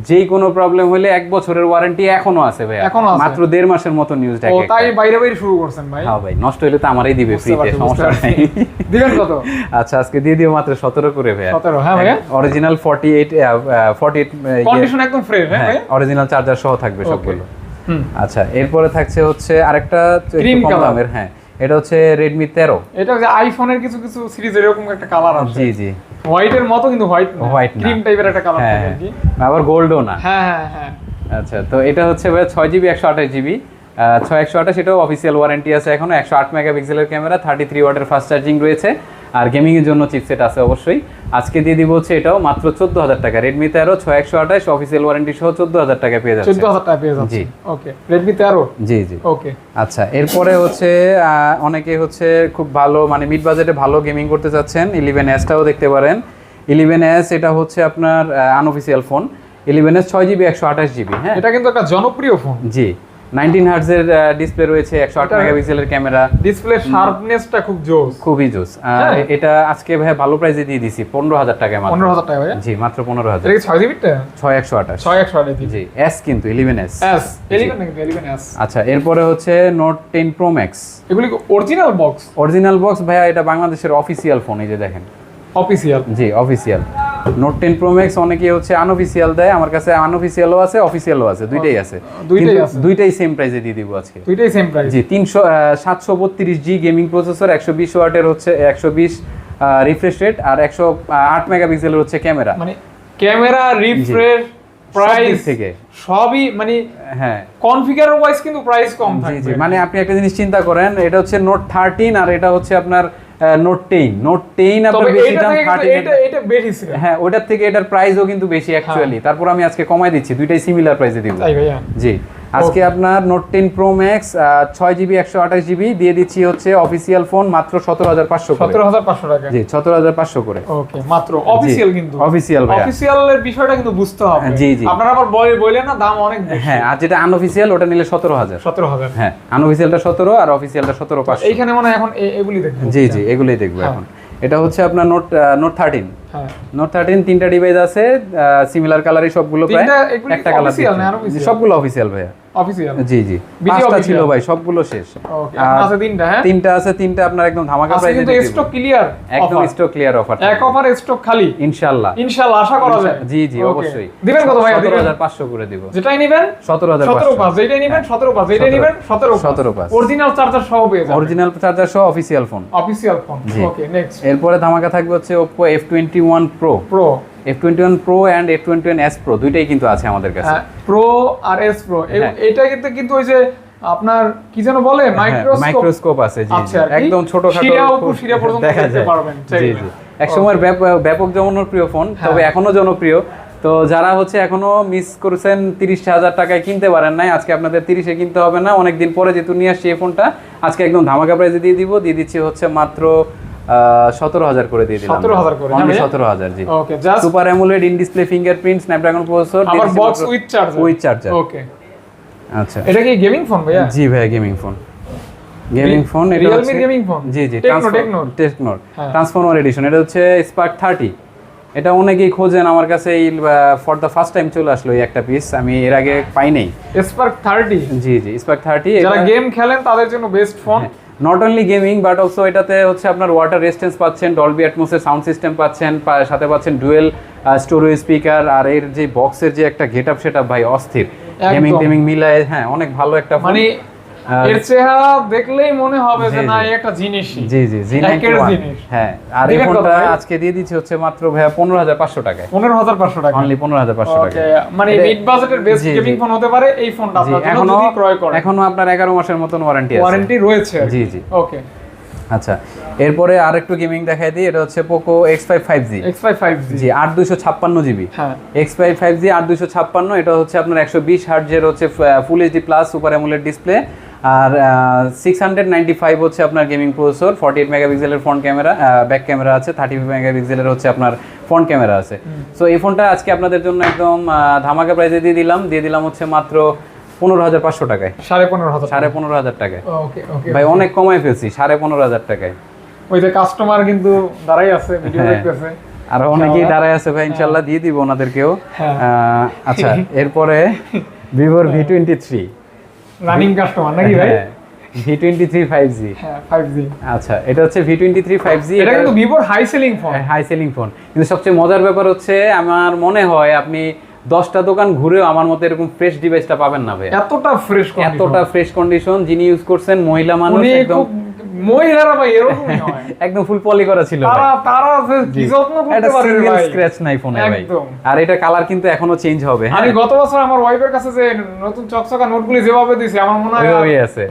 যেই কোনো প্রবলেম হলে 1 বছরের ওয়ারেন্টি এখনো আছে ভাই, মাত্র 1.5 মাসের মতো নিউজ দেখে। ও তাই বাইরে শুরু করছেন ভাই? হ্যাঁ ভাই, নষ্ট হলে তো আমারই দিবে ফ্রিতে, সমস্যা নাই। দিবেন কত? আচ্ছা আজকে দিয়ে দিও মাত্র 17 করে ভাই। 17? হ্যাঁ ভাই, অরিজিনাল 48 কন্ডিশন একদম ফ্রেশ। হ্যাঁ ভাই, অরিজিনাল চার্জার সহ থাকবে সবগুলো। আচ্ছা, এরপরে থাকছে হচ্ছে আরেকটা ক্রিম কম দামের। হ্যাঁ, এটা হচ্ছে Redmi 13। এটা যে আইফোনের কিছু কিছু সিরিজের এরকম একটা কালার আছে। জি জি, হোয়াইটের মতো, কিন্তু হোয়াইট না, ক্রিম টাইপের একটা কালার থাকে আর কি, আবার গোল্ডও না। হ্যাঁ হ্যাঁ হ্যাঁ। আচ্ছা, তো এটা হচ্ছে ভাই 6GB 128GB। 6128 এটাও অফিসিয়াল ওয়ারেন্টি আছে এখনো। 108 মেগাপিক্সেলের ক্যামেরা, 33 ওয়াটের ফাস্ট চার্জিং রয়েছে, আর গেমিং এর জন্য চিপসেট আছে অবশ্যই। আজকে দিয়ে দিব হচ্ছে এটাও মাত্র 14000 টাকা। Redmi 13 6128 অফিসিয়াল ওয়ারেন্টি সহ 14000 টাকা পেয়ে যাচ্ছে। 14000 টাকা পেয়ে যাচ্ছে। জি ওকে, Redmi 13। জি জি, ওকে। আচ্ছা, এরপরে হচ্ছে অনেকে হচ্ছে খুব ভালো, মানে মিড বাজেটে ভালো গেমিং করতে চাচ্ছেন, 11s টাও দেখতে পারেন। 11s এটা হচ্ছে আপনার unofficial phone. 11s 6GB 128GB। হ্যাঁ, এটা কিন্তু একটা জনপ্রিয় ফোন। জি, 19 হার্টজের ডিসপ্লে রয়েছে, 108 মেগাপিক্সেলের ক্যামেরা, ডিসপ্লে শার্পনেসটা খুব জোস, খুবই জোস। এটা আজকে ভাই ভালো প্রাইসে দিয়ে দিছি 15000 টাকায় মাত্র। 15000 টাকা ভাই? জি, মাত্র 15000। এটা কি 6GB টা? 6128। 6128 জি, S কিন্তু 11s। S 11 নাকি 11s? আচ্ছা, এরপরে হচ্ছে Note 10 Pro Max। এগুলি অরিজিনাল বক্স? অরিজিনাল বক্স ভাইয়া, এটা বাংলাদেশের অফিসিয়াল ফোন, এই যে দেখেন অফিসিয়াল। জি, অফিসিয়াল। Note 10 Pro Max অনেকে হচ্ছে আনঅফিসিয়াল দেয়, আমার কাছে আনঅফিসিয়ালও আছে, অফিসিয়ালও আছে, দুইটাই আছে। দুইটাই সেম প্রাইসে দিয়ে দিব আজকে। দুইটাই সেম প্রাইস? জি, 732G গেমিং প্রসেসর, 120 ওয়াটের হচ্ছে 120 রিফ্রেশ রেট, আর 108 মেগাপিক্সেলের হচ্ছে ক্যামেরা। মানে ক্যামেরা, রিফ্রেশ, প্রাইস থেকে সবই, মানে হ্যাঁ কনফিগার ওয়াইজ কিন্তু প্রাইস কম থাকবে। জি জি, মানে আপনি একটা জিনিস চিন্তা করেন, এটা হচ্ছে Note 13 আর এটা হচ্ছে আপনার Note 10 আপনার বেশি দাম, 13 এটা বেশি ছিল। হ্যাঁ, ওটার থেকে এটার প্রাইসও কিন্তু বেশি অ্যাকচুয়ালি। তারপর আমি আজকে কমাই দিচ্ছি, দুইটাই সিমিলার প্রাইসে দিব। তাই ভাইয়া? জি, আজকে আপনার Note 10 Pro Max 6GB 128GB দিয়ে দিচ্ছি হচ্ছে অফিসিয়াল ফোন মাত্র 17500 করে। 17500 টাকা? জি, 17500 করে। ওকে, মাত্র অফিসিয়াল। কিন্তু অফিসিয়াল ভাই, অফিসিয়ালের বিষয়টা কিন্তু বুঝতে হবে। জি জি, আপনারা আবার বলেন না দাম অনেক বেশি। হ্যাঁ, আর যেটা আনঅফিসিয়াল ওটা নিলে 17000। 17000? হ্যাঁ, আনঅফিসিয়ালটা 17 আর অফিসিয়ালটা 17500। এইখানে মানে এখন এগুলি দেখব। জি জি, এগুলাই দেখব এখন। এটা হচ্ছে আপনার Note 13। হ্যাঁ, Note 13 তিনটা ডিভাইস আছে, সিমিলার কালারই সবগুলো, প্রায় একটা কালার, সবগুলো অফিসিয়াল ভাইয়া। অফিসিয়াল জি জি, পাঁচটা ছিল ভাই, সবগুলো শেষ। ওকে, এখন আছে তিনটা। হ্যাঁ, তিনটা আছে, তিনটা আপনার একদম ধামাকা প্রাইসে কিন্তু দিয়ে দিব। স্টক ক্লিয়ার, একদম স্টক ক্লিয়ার অফার, এক অফার স্টক খালি ইনশাআল্লাহ। ইনশাআল্লাহ আশা করা যায়। জি জি, অবশ্যই। দিবেন কত ভাই? 17500 করে দিব। যেটাই নেবেন 17500, যেটাই নেবেন 17500, যেটাই নেবেন 17500, অরিজিনাল চার্জার সহ পেয়ে যাবেন, অরিজিনাল চার্জার সহ অফিশিয়াল ফোন। ওকে, নেক্সট। এরপরে ধামাকা থাকবে হচ্ছে Oppo F21 Pro, F21 Pro and F21s Pro, দুইটাই কিন্তু আছে আমাদের কাছে। প্রো আর এস প্রো, এটা কিন্তু ওই যে আপনার কি যেন বলে, মাইক্রোস্কোপ আছে। জি জি, একদম ছোটখাটো শিরা পর্যন্ত দেখতে পারবেন। জি জি, একসময় ব্যাপক জনপ্রিয় ফোন, তবে এখনো জনপ্রিয়। তো যারা হচ্ছে এখনো মিস করেছেন 30,000 টাকায় কিনতে পারেন নাই, আজকে আপনাদের 30-এ কিনতে হবে না, অনেকদিন পরে যেহেতু নিয়ে আসছি এই ফোনটা, আজকে একদম ধামাকা প্রাইসে দিয়ে দিচ্ছি হচ্ছে মাত্র 17,000 করে দিয়ে দিলাম। 17,000 করে, only 17,000। G, okay, just super AMOLED in display fingerprint Snapdragon processor, আবার বক্স উইথ চার্জার। ওকে, আচ্ছা। এটা কি গেমিং ফোন ভাইয়া? জি ভাই, গেমিং ফোন। এটা হচ্ছে গেমিং ফোন। জি জি, টেকনোর ট্রান্সফর্মার এডিশন। এটা হচ্ছে স্পার্ক 30। এটা অনেকেই খোঁজেন, আমার কাছে এই ফর দ্য ফার্স্ট টাইম চলে আসলো এই একটা পিস, আমি এর আগে পাই নাই। স্পার্ক 30, জি জি, স্পার্ক 30। যারা গেম খেলেন তাদের জন্য best phone. Not only gaming but also এটাতে হচ্ছে আপনার ওয়াটার রেজিস্ট্যান্স পাচ্ছেন, ডলবি অ্যাটমসের সাউন্ড সিস্টেম পাচ্ছেন, সাথে পাচ্ছেন ডুয়েল স্টোরেজ স্পিকার, আর এর যে বক্সের যে একটা গেটআপ সেটা ভাই অস্থির, গেমিং মিলায়। হ্যাঁ, অনেক ভালো একটা ফোন। মানে এর চেহারা দেখলেই মনে হবে যে না, এই একটা জিনিস। জি জি, জিনিস। হ্যাঁ, আর এই ফোনটা আজকে দিয়ে দিচ্ছি হচ্ছে মাত্র ভাইয়া 15,500 টাকায়। 15,500 টাকা, অনলি 15,500 টাকা। ওকে, মানে মিড বাজেটের বেস্ট গেমিং ফোন হতে পারে এই ফোনটা, আপনারা যদি ক্রয় করেন। এখনো আপনার 11 মাসের মতন ওয়ারেন্টি রয়েছে। জি জি, ওকে। আচ্ছা, এরপরে আরেকটু গেমিং দেখাই দিই। এটা হচ্ছে Poco X5 5G। জি, 8/256 GB। হ্যাঁ, X5 5G 8/256। এটা হচ্ছে আপনার 120 হার্টজের হচ্ছে full HD plus super AMOLED display, আর 695 হচ্ছে আপনার গেমিং প্রসেসর, 48 মেগাপিক্সেলের ফ্রন্ট ক্যামেরা, ব্যাক ক্যামেরা আছে, 30 মেগাপিক্সেলের হচ্ছে আপনার ফ্রন্ট ক্যামেরা আছে। সো এই ফোনটা আজকে আপনাদের জন্য একদম ধামাকা প্রাইসে দিয়ে দিলাম হচ্ছে মাত্র 15,500 টাকায়। 15,500 টাকায়। ওকে ওকে ভাই, অনেক কমায় ফেলছি 15,500 টাকায়। ওই যে কাস্টমার কিন্তু দাঁড়াই আছে, ভিডিও দেখতেছে, আর অনেকেই দাঁড়ায় আছে ভাই, ইনশাআল্লাহ দিয়ে দিব ওনাদেরকেও। আচ্ছা, এরপরে Vivo V23 রানিং কাস্টমার নাকি ভাই? V23 5G। হ্যাঁ, 5G। আচ্ছা, এটা হচ্ছে V23 5G। এটা কিন্তু Vivoর হাই সেলিং ফোন। কিন্তু সবচেয়ে মজার ব্যাপার হচ্ছে, আমার মনে হয় আপনি 10টা দোকান ঘুরেও আমার মতো এরকম ফ্রেশ ডিভাইসটা পাবেন না ভাই। এতটা ফ্রেশ কন্ডিশন, যিনি ইউজ করছেন মহিলা মানুষ, একদম মহিলারা ভাই এরকমই হয়, একদম ফুল পলি করা ছিল তারা কি যত্ন করতে পারে ভাই, স্ক্র্যাচ নাই ফোনে ভাই। আর এটা কালার কিন্তু এখনো চেঞ্জ হবে। আমি গত বছর আমার ওয়াইফের কাছে যে নতুন চকচকা নোটগুলি যেভাবে দিয়েছে, আমার মনে হয় ওইভাবেই আছে।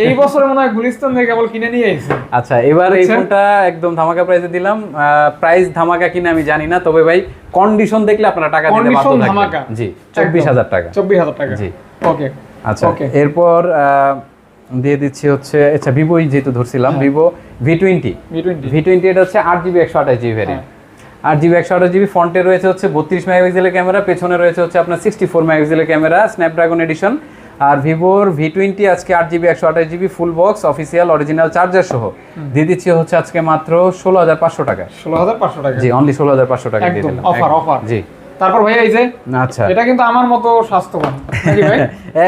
এই বছরে মনে হয় গুলিস্তান থেকে কেবল কিনে নিয়ে এসেছি। আচ্ছা, এবার এই ফোনটা একদম ধামাকা প্রাইসে দিলাম। প্রাইস ধামাকা কিনা আমি জানি না, তবে ভাই কন্ডিশন দেখলে আপনারা টাকা দিতে বাধ্য থাকবেন। জি, 24,000 টাকা। 24,000 টাকা। জি, ওকে। আচ্ছা, এরপর দিয়ে দিচ্ছি হচ্ছে, আচ্ছা Vivo যেহেতু ধরছিলাম, Vivo V20। এটা হচ্ছে 8GB 128GB variant. 8GB 128GB, ফ্রন্টে রয়েছে হচ্ছে 32 মেগাপিক্সেলের ক্যামেরা, পেছনে রয়েছে হচ্ছে আপনার 64 মেগাপিক্সেলের ক্যামেরা, স্ন্যাপড্রাগন এডিশন। আর Vivoর V20 আজকে 8GB 128GB full box official original charger সহ দিয়ে দিচ্ছি হচ্ছে আজকে মাত্র 16,500 টাকা। 16,500 টাকা। জি, অনলি 16,500 টাকা দিয়ে দিলাম। অফার। জি, তারপর ভাই এই যে, আচ্ছা, এটা কিন্তু আমার মতো স্বাস্থ্যবান নাকি ভাই?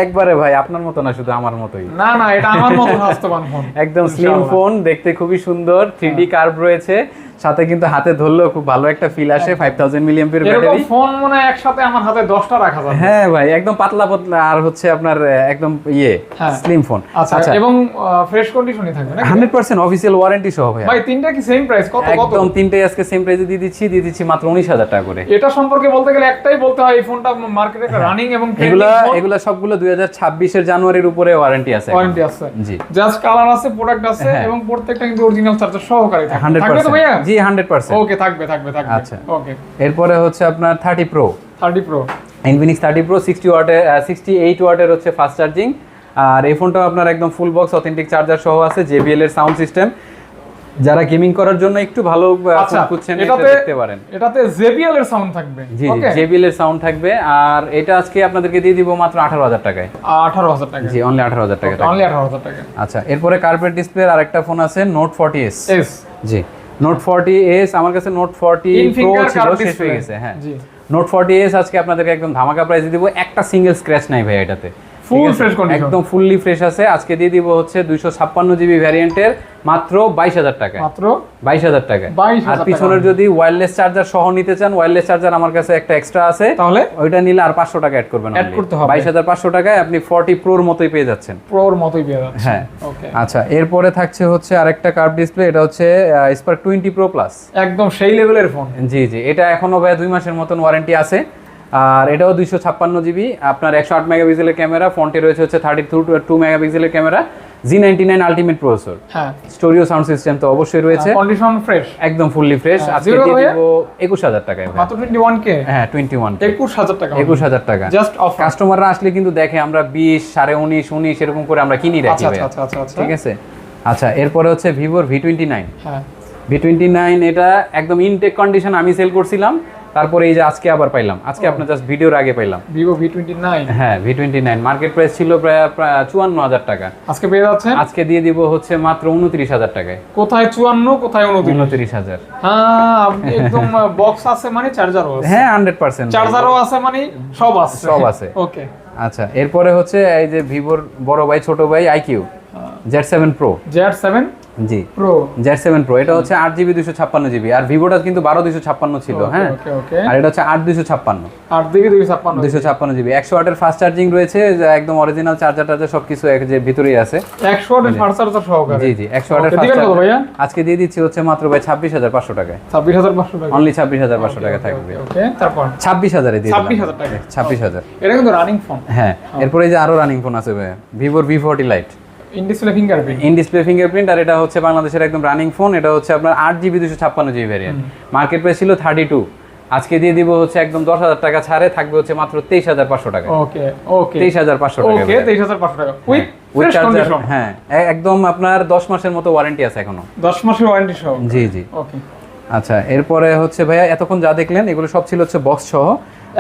একবারে ভাই আপনার মতো না, শুধু আমার মতোই। না, এটা আমার মতো স্বাস্থ্যবান ফোন, একদম স্লিম ফোন, দেখতে খুবই সুন্দর, 3D কার্ভ রয়েছে, সাথে কিন্তু হাতে ধরলেও খুব ভালো একটা ফিল আসে। 5000 মিলিঅ্যাম্পিয়ার ব্যাটারি। এরকম ফোন মনে হয় একসাথে আমার হাতে 10টা রাখা যাবে। হ্যাঁ ভাই, একদম পাতলা আর হচ্ছে আপনার একদম স্লিম ফোন। আচ্ছা, এবং ফ্রেশ কন্ডিশনই থাকবে নাকি? 100% অফিশিয়াল ওয়ারেন্টি সহ ভাই। ভাই, তিনটা কি সেম প্রাইস? কত? একদম তিনটাই আজকে সেম প্রাইসে দিয়ে দিচ্ছি মাত্র 19,000 টাকা করে। এটা সম্পর্কে বলতে গেলে একটাই বলতে হয়, এই ফোনটা মার্কেটে রানিং এবং এগুলা সবগুলো 2026 এর জানুয়ারির উপরে ওয়ারেন্টি আছে। জি, জাস্ট কালার আছে, প্রোডাক্ট আছে, এবং প্রত্যেকটা কিন্তু অরিজিনাল চার্জার সহকারে থাকবে। থাকবে তো ভাইয়া? জি, 100%। ওকে, থাকবে। আচ্ছা, ওকে। এরপরে হচ্ছে আপনার 30 Pro। Infinix 30 Pro 68 ওয়াটের হচ্ছে ফাস্ট চার্জিং। আর এই ফোনটাও আপনার একদম ফুল বক্স অথেন্টিক চার্জার সহ আছে, JBL এর সাউন্ড সিস্টেম। যারা গেমিং করার জন্য একটু ভালো ফোন খুঁজছেন, এটা দেখতে পারেন। এটাতে JBL এর সাউন্ড থাকবে। জি, JBL এর সাউন্ড থাকবে। আর এটা আজকে আপনাদেরকে দিয়ে দিব মাত্র 18,000 টাকায়। 18,000 টাকা। জি, অনলি 18,000 টাকা। অনলি 18,000 টাকা। আচ্ছা, এরপরে কার্পেট ডিসপ্লের আরেকটা ফোন আছে, Note 40s। জি, Note 40s। আমার কাছে Note 40 Pro ছিল, শেষ হয়ে গেছে। হ্যাঁ, জি, Note 40s আজকে আপনাদেরকে একদম ধামাকা প্রাইসে দিব। একটা সিঙ্গেল স্ক্র্যাচ নাই ভাই এটাতে। ফুল ফ্রেশ কন্ডিশন, একদম ফুললি ফ্রেশ আছে। আজকে দিয়ে দিব হচ্ছে 256 জিবি ভ্যারিয়েন্টের মাত্র 22000 টাকায়, মাত্র 22000 টাকায়। 22,000 আর পিছনের যদি ওয়্যারলেস চার্জার সহ নিতে চান, ওয়্যারলেস চার্জার আমার কাছে একটা এক্সট্রা আছে, তাহলে ওইটা নিলে আর 500 টাকা অ্যাড করবেন। অ্যাড করতে হবে। 22500 টাকায় আপনি 40 প্রোর মতোই পেয়ে যাচ্ছেন। প্রোর মতোই পেয়ে যাচ্ছেন। হ্যাঁ, ওকে। আচ্ছা, এরপরে থাকছে হচ্ছে আরেকটা কার্ভ ডিসপ্লে, এটা হচ্ছে স্পার্ক 20 প্রো প্লাস। একদম সেই লেভেলের ফোন। জি জি, এটা এখনো ভাই 2 মাসের মতন ওয়ারেন্টি আছে। আর এটাও 256 জিবি, আপনার 108 মেগাপিক্সেলের ক্যামেরা, ফ্রন্টে রয়েছে হচ্ছে 32 মেগাপিক্সেলের ক্যামেরা, G99 আলটিমেট প্রসেসর, হ্যাঁ, স্টোরিও সাউন্ড সিস্টেম তো অবশ্যই রয়েছে, কন্ডিশন ফ্রেশ, একদম ফুললি ফ্রেশ। আজকে দিয়ে দিব 21000 টাকায় ভাই, মাত্র 21K। হ্যাঁ 21 21000 টাকা, 21000 টাকা জাস্ট অফার। কাস্টমাররা আসলে কিন্তু দেখে আমরা 20, 19.5, 19 এরকম করে আমরা কিনি রাখি ভাই। আচ্ছা আচ্ছা আচ্ছা, ঠিক আছে। আচ্ছা, এরপরে হচ্ছে ভিভোর V29। হ্যাঁ, V29 এটা একদম ইনটেক কন্ডিশন আমি সেল করছিলাম, তারপরে এই যে আজকে আবার পাইলাম, আজকে আপনার জাস্ট ভিডিওর আগে পাইলাম। ভিভো V29, হ্যাঁ V29 মার্কেট প্রাইস ছিল প্রায় 54000 টাকা, আজকে পেয়ে যাচ্ছেন। আজকে দিয়ে দিব হচ্ছে মাত্র 29000 টাকায়। কোথায় 54, কোথায় 29? 29000। হ্যাঁ, একদম বক্স আছে মানে চার্জারও আছে। হ্যাঁ 100% চার্জারও আছে মানে সব আছে, সব আছে। ওকে। আচ্ছা, এরপরে হচ্ছে এই যে ভিভোর বড় ভাই ছোট ভাই IQ Z7 Pro। Z7 জি, Pro, Z7 Pro এটা হচ্ছে 8GB 256GB, আর ভিভোটা কিন্তু 12 256 ছিল। হ্যাঁ, ওকে ওকে। আর এটা হচ্ছে 8 256, 8 দিকে 256, 256GB, 100 ওয়াটের ফাস্ট চার্জিং রয়েছে, যা একদম অরিজিনাল চার্জার সবকিছু এক যে ভিতরেই আছে। 100 ওয়াটের ফাস্ট চার্জার সহকারে। জি জি, 100 ওয়াটের ফাস্ট দিবেন কত ভাইয়া? চার্জার আজকে দিয়ে দিচ্ছি হচ্ছে মাত্র ভাই 26500 টাকায়, 26500 টাকা, অনলি 26500 টাকা থাকবে। ওকে। তারপর 26000 এ দিয়ে দিলাম, 26000 টাকা, 26000। এটা কিন্তু রানিং ফোন। হ্যাঁ, এরপরে এই যে আরো রানিং ফোন আছে ভাই, ভিভোর V40 Lite, in display fingerprint, in display fingerprint, আর এটা হচ্ছে বাংলাদেশের একদম রানিং ফোন। এটা হচ্ছে আপনার 8GB 256GB variant, market price ছিল 32, আজকে দিয়ে দিব হচ্ছে একদম 10000 টাকা ছাড়ে, থাকবে হচ্ছে মাত্র 23500 টাকা। ওকে ওকে, 23500 টাকা, ওকে 23500 টাকা with with fresh charger. Condition. হ্যাঁ, একদম আপনার 10 মাসের মতো ওয়ারেন্টি আছে এখনো, 10 মাসের ওয়ারেন্টি সহ। জি জি। ওকে। আচ্ছা, এরপরে হচ্ছে ভাইয়া এতক্ষণ যা দেখলেন এগুলো সব ছিল হচ্ছে বক্স সহ।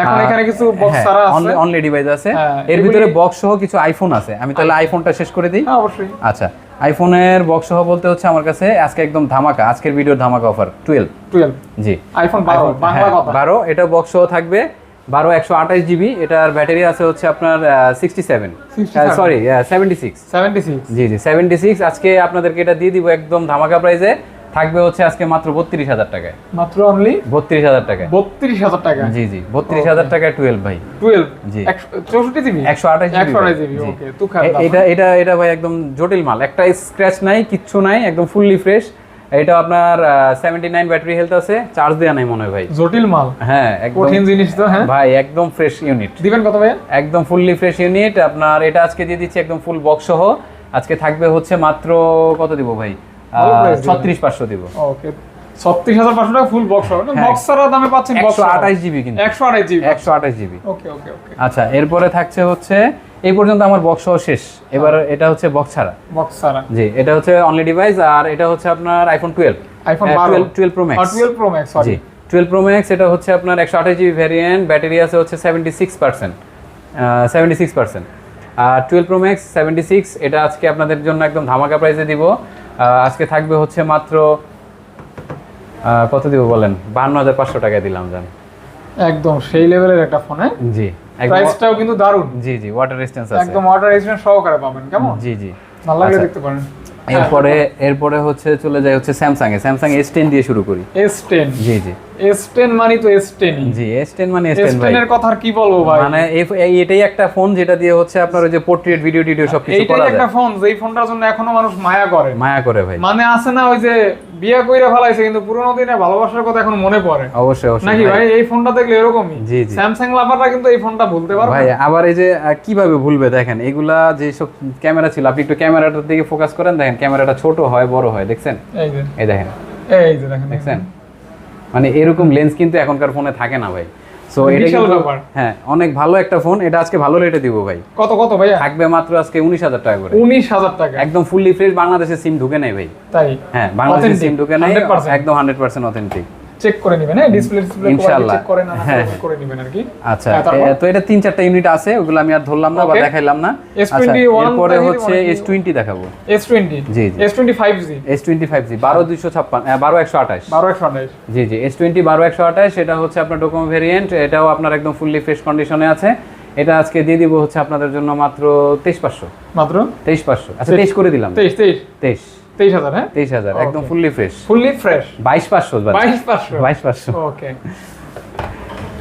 এখন এখানে কিছু বক্স ছাড়া আছে, অনলি ডিভাইস আছে। হ্যাঁ, এর ভিতরে বক্স সহ কিছু আইফোন আছে, আমি তাহলে আইফোনটা শেষ করে দিই। হ্যাঁ অবশ্যই। আচ্ছা, আইফোনের বক্স সহ বলতে হচ্ছে আমার কাছে আজকে একদম ধামাকা, আজকের ভিডিওর ধামাকা অফার 12। জি, আইফোন 12 বাংলা কথা, 12 এটা বক্স সহ থাকবে, 12 128GB, এটার ব্যাটারি আছে হচ্ছে আপনার 67, সরি 76। 76, জি জি 76। আজকে আপনাদেরকে এটা দিয়ে দিব একদম ধামাকা প্রাইসে, থাকবে হচ্ছে আজকে মাত্র 32000 টাকায়, মাত্র অনলি 32000 টাকায়, 32000 টাকা। জি জি 32000 টাকায় 12 ভাই, 12 জি 64 জিবি, 128 জিবি। ওকে। তুখার এটা ভাই একদম জটিল মাল, একটা স্ক্র্যাচ নাই, কিচ্ছু নাই, একদম ফুললি ফ্রেশ। এটা আপনার 79 ব্যাটারি হেলথ আছে, চার্জ দেয়া নাই মনে হয় ভাই, জটিল মাল। হ্যাঁ একদম কঠিন জিনিস তো। হ্যাঁ ভাই, একদম ফ্রেশ ইউনিট। দিবেন কত ভাই? একদম ফুললি ফ্রেশ ইউনিট আপনার, এটা আজকে দিয়ে দিচ্ছি একদম ফুল বক্স সহ, আজকে থাকবে হচ্ছে মাত্র কত দিব ভাই, 36500 দিব। ওকে, 36500 টাকা ফুল বক্স হবে না, বক্স ছাড়া দামে পাচ্ছেন বক্স 128GB কিন্তু, 128 জিবি। 128GB। ওকে ওকে ওকে। আচ্ছা, এরপরে থাকছে হচ্ছে এই পর্যন্ত আমার বক্স সহ শেষ, এবার এটা হচ্ছে বক্স ছাড়া। বক্স ছাড়া, জি, এটা হচ্ছে অনলি ডিভাইস, আর এটা হচ্ছে আপনার iPhone 12, iPhone 12 Pro Max, 12 Pro Max, sorry জি 12 প্রো ম্যাক্স। এটা হচ্ছে আপনার 128GB ভ্যারিয়েন্ট, ব্যাটারি আছে হচ্ছে 76%, 76%। আর 12 প্রো ম্যাক্স 76, এটা আজকে আপনাদের জন্য একদম ধামাকা প্রাইসে দিব। আজকে থাকবে হচ্ছে মাত্র কত দিব বলেন, 52500 টাকায় দিলাম জান, একদম সেই লেভেলের একটা ফোন। হ্যাঁ জি, প্রাইসটাও কিন্তু দারুণ। জি জি, ওয়াটার রেজিস্ট্যান্স আছে, একদম ওয়াটার রেজিস্ট্যান্ট সহকারে পাবেন। কেমন? জি জি। ভালো লাগলে আচ্ছা, দেখতে পারেন। এরপরে হচ্ছে চলে যায় হচ্ছে স্যামসাং S10 দিয়ে শুরু করি। S10, জি জি, S10 মানে তো S10 জি S10 মানে S10 ভাই, S10 এর কথা আর কি বলবো ভাই, মানে এটাই একটা ফোন যেটা দিয়ে হচ্ছে আপনার ওই যে পোর্ট্রেট ভিডিও সবকিছু করা এইটাই যায়। একটা ফোন যেই ফোনটার জন্য এখনো মানুষ মায়া করে, ভাই, মানে আছে না ওই যে বিয়া কইরা ফেলাইছে কিন্তু পুরোনো দিনে ভালোবাসার কথা এখন মনে পড়ে। অবশ্যই নাকি ভাই? এই ফোনটা দেখলে এরকমই। জি জি, স্যামসাং লাভাররা কিন্তু এই ফোনটা ভুলতে পারবে ভাই। আবার এই যে কিভাবে ভুলবে, দেখেন এগুলা যে সব ক্যামেরা ছিল, আপনি একটু ক্যামেরাটার দিকে ফোকাস করেন, দেখেন ক্যামেরাটা ছোট হয় বড় হয়, দেখছেন? এই দেখেন, দেখছেন, মানে এরকম লেন্স কিন্তু এখনকার ফোনে থাকে না ভাই। সো এটা কিন্তু হ্যাঁ অনেক ভালো একটা ফোন, এটা আজকে ভালো রেটে দিব ভাই। কত ভাই? থাকবে মাত্র আজকে 19000 টাকা করে। 19000 টাকা, একদম ফুললি ফ্রেশ, বাংলাদেশের সিম ঢুকে নাই ভাই। তাই? হ্যাঁ, বাংলাদেশের সিম ঢুকে নাই, 100% একদম 100% অথেন্টিক। চেক করে নেবেন, হ্যাঁ ডিসপ্লে ইনশাআল্লাহ চেক করে না হ্যাঁ করে নেবেন আর কি। আচ্ছা, তো এটা 3-4টা ইউনিট আছে, ওগুলো আমি আর ধরলাম না বা দেখাইলাম না। আচ্ছা, এরপরে হচ্ছে S20 দেখাবো। S20, জি জি, S25G, S25G 12256 জি জি, S20 12128, এটা হচ্ছে আপনার ডোকোমো ভেরিয়েন্ট, এটাও আপনার একদম ফুললি ফ্রেশ কন্ডিশনে আছে। এটা আজকে দিয়ে দিব হচ্ছে আপনাদের জন্য মাত্র 23,500। মাত্র 23,500, আচ্ছা 23 করে দিলাম। 23,000 হ্যাঁ 23,000 একদম ফুললি ফ্রেশ। 22,500 22,500 ওকে।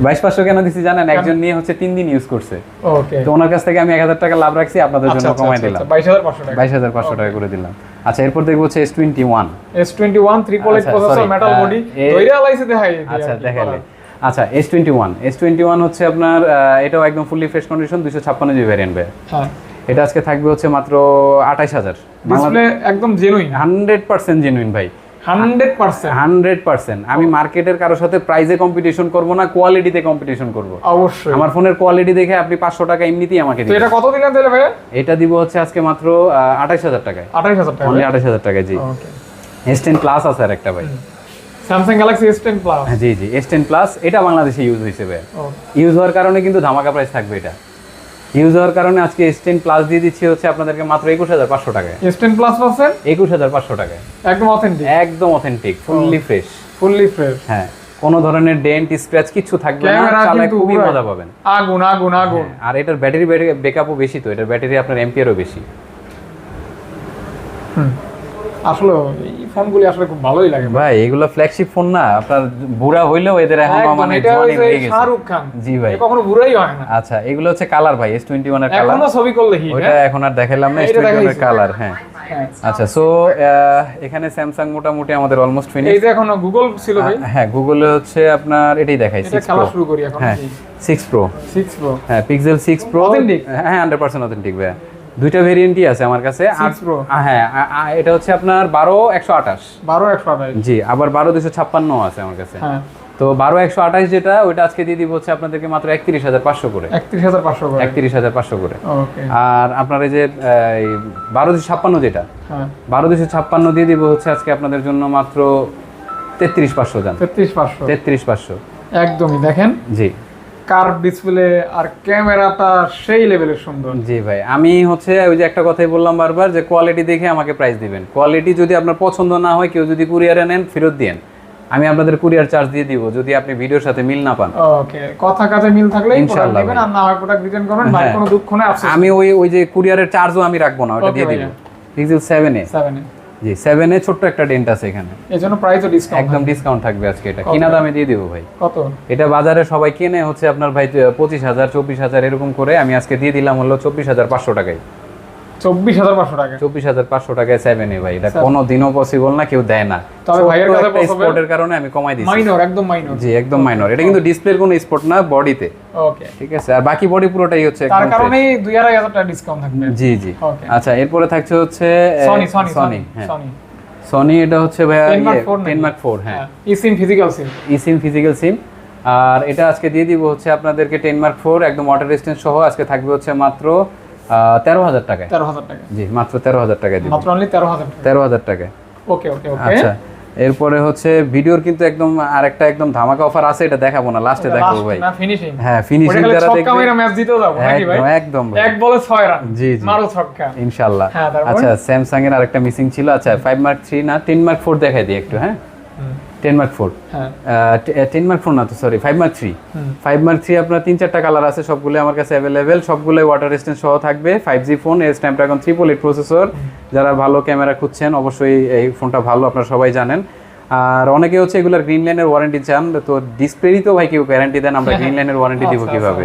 22,500 কেন দিছি জানেন? একজন নিয়ে হচ্ছে 3 দিন ইউজ করছে, ওকে। তো ওনার কাছ থেকে আমি 1000 টাকা লাভ রাখছি, আপনাদের জন্য কমাই দিলাম, 22,500 টাকা। 22,500 টাকা করে দিলাম। আচ্ছা এরপর দেখবো হচ্ছে S21 388 প্রসেসর, মেটাল বডি, দইরা আলাইছে দেখাই। আচ্ছা দেখালে। আচ্ছা S21 হচ্ছে আপনার এটাও একদম fully fresh condition, 256 GB variant ভাই। হ্যাঁ এটা আজকে থাকবে হচ্ছে মাত্র 28,000। ডিসপ্লে একদম জেনুইন, 100% জেনুইন ভাই, 100%। আমি মার্কেটের কারোর সাথে প্রাইসে কম্পিটিশন করব না, কোয়ালিটিতে কম্পিটিশন করব অবশ্যই। আমার ফোনের কোয়ালিটি দেখে আপনি 500 টাকা এমনিতেই আমাকে তো দিবেন। এটা কত দিলেন তাহলে ভাই? এটা দিব হচ্ছে আজকে মাত্র 28,000 টাকায়। 28,000 টাকা, অনলি 28,000 টাকায়। জি ওকে। S10 প্লাস আছে আর একটা ভাই, স্যামসাং গ্যালাক্সি S10 প্লাস। জি S10 প্লাস, এটা বাংলাদেশে ইউজ হইছে ভাই। ইউজ হওয়ার কারণে কিন্তু ধামাকা প্রাইস থাকবে। এটা ইউজ হওয়ার কারণে আজকে S10 প্লাস দিয়ে দিচ্ছি হচ্ছে আপনাদেরকে মাত্র 21,500 টাকায়। S10 প্লাস পাচ্ছেন 21,500 টাকায়, একদম অথেন্টিক, একদম অথেন্টিক, ফুললি ফ্রেশ। হ্যাঁ কোনো ধরনের ডেন্ট স্ক্র্যাচ কিছু থাকবে না, চালায় খুবই মজা পাবেন। আগুন। আর এটার ব্যাটারি ব্যাকআপও বেশি, তো এটার ব্যাটারি আপনার এম্পিয়ারও বেশি। আসলে এই ফোনগুলি আসলে খুব ভালোই লাগে ভাই, এগুলো ফ্ল্যাগশিপ ফোন না, আপনার বুড়া হইলেও এদের এখন মানে জওয়ানি হয়ে গেছে। শাহরুখ খান, জি ভাই, কখনো বুড়াই হয় না। আচ্ছা এগুলো হচ্ছে কালার ভাই, S21 এর কালার। এখনো ছবি করলে হিট, ওটা এখন আর দেখাইলাম না, S21 এর কালার। হ্যাঁ আচ্ছা, সো এখানে স্যামসাং মোটামুটি আমাদের অলমোস্ট ফিনিশ। এই যে এখন গুগল ছিল ভাই, হ্যাঁ গুগলে হচ্ছে আপনার এটাই দেখাই, 6 খেলা শুরু করি এখন। হ্যাঁ 6 প্রো, হ্যাঁ পিক্সেল 6 প্রো অথেন্টিক। হ্যাঁ 100% অথেন্টিক ভাই। দুইটা ভেরিয়েন্টই আছে আমার কাছে। 6 প্রো, হ্যাঁ এটা হচ্ছে আপনার 12/128। 12/128, জি, আবার 12/256 আছে আমার কাছে। হ্যাঁ তো 12/128 যেটা, ওইটা আজকে দিয়ে দিব হচ্ছে আপনাদেরকে মাত্র 31,500 করে। 31,500 করে। ওকে। আর আপনার এই যে 12/256 যেটা, হ্যাঁ 12/256 দিয়ে দিব হচ্ছে আজকে আপনাদের জন্য মাত্র 33,500 জান। 33,500 একদমই। দেখেন জি, কার্ভ ডিসপ্লে আর ক্যামেরাটা সেই লেভেলের সুন্দর। জি ভাই, আমি হচ্ছে ওই যে একটা কথাই বললাম বারবার, যে কোয়ালিটি দেখে আমাকে প্রাইস দিবেন। কোয়ালিটি যদি আপনার পছন্দ না হয়, কেউ যদি কুরিয়ারে নেন ফেরত দিন, আমি আপনাদের কুরিয়ার চার্জ দিয়ে দিব যদি আপনি ভিডিওর সাথে মিল না পান। ওকে, কথা কাজে মিল থাকলে ইনশাআল্লাহ দিবেন, আর না হয় প্রোডাক্ট রিটার্ন করবেন, ভাই কোনো দুঃখ নাই, আফসোস। আমি ওই যে কুরিয়ারের চার্জও আমি রাখবো না, ওটা দিয়ে দিব। পিক্সেল 7a, জি 7a ছোট্ট একটা ডেন্ট আছে এখানে, এজন্য প্রাইসও ডিসকাউন্ট, একদম ডিসকাউন্ট থাকবে আজকে। এটা কিনা দামে দিয়ে দিব ভাই। কত? এটা বাজারে সবাই কিনে হচ্ছে আপনার ভাই 25,000 24,000 এরকম করে, আমি আজকে দিয়ে দিলাম হলো 24,500 টাকায়। 24,500 টাকা, 24,500 টাকায় 7a ভাই। এটা কোনোদিনও পসিবল না, কেউ দেয় না। তবে ভাইয়ের কাছে পসিবল, স্পটের কারণে আমি কমাই দিয়েছি। মাইনর, একদম মাইনর। জি একদম মাইনর। এটা কিন্তু ডিসপ্লের কোনো স্পট না, বডিতে। ওকে, ঠিক আছে। আর বাকি বডি পুরোটাই হচ্ছে তার কারণেই 2,500 টাকা ডিসকাউন্ট থাকবে। জি জি। আচ্ছা এরপরে থাকছে হচ্ছে সনি। সনি এটা হচ্ছে ভাই 10 Mark 4। হ্যাঁ, eSIM physical SIM, eSIM physical SIM. আর এটা আজকে দিয়ে দিব হচ্ছে আপনাদেরকে 10 Mark 4 একদম ওয়াটার রেজিস্ট্যান্স সহ। আজকে থাকবে হচ্ছে মাত্র 13,000 টাকায়। 13,000 টাকা, জি মাত্র 13,000 টাকায় দিব, মাত্র অনলি 13,000 টাকায়। ওকে ওকে ওকে। আচ্ছা এরপরে হচ্ছে ভিডিওর কিন্তু একদম আরেকটা একদম ধামাকা অফার আছে, এটা দেখাবো না, লাস্টে দেখাবো ভাই। না ফিনিশিং, হ্যাঁ ফিনিশিং যারা দেখবে ক্যামেরা ম্যাচ জিতেও যাবো নাকি ভাই? একদম ভাই, এক বলে 6 রান। জি জি, মারো ছক্কা ইনশাআল্লাহ। হ্যাঁ, আচ্ছা স্যামসাং এর আরেকটা মিসিং ছিল। আচ্ছা 5 Mark 3 না 10 Mark 4 দেখাই দিই একটু। হ্যাঁ 10 Mark 4, হ্যাঁ 10 Mark 4 না তো, সরি 5 Mark 3। 5 Mark 3 আপনার 3-4টা কালার আছে, সবগুলো আমার কাছে অ্যাভেলেবেল, সবগুলোই ওয়াটার রেজিস্ট্যান্স সহ থাকবে। 5G phone, Snapdragon 888 processor. যারা ভালো ক্যামেরা খুঁজছেন অবশ্যই এই ফোনটা ভালো, আপনারা সবাই জানেন। আর অনেকে হচ্ছে এগুলার গ্রিন লাইনের ওয়ারেন্টি চান, তো ডিসপ্লেরই তো ভাই কেউ গ্যারান্টি দেন, আমরা গ্রিন লাইনের ওয়ারেন্টি দিব কিভাবে?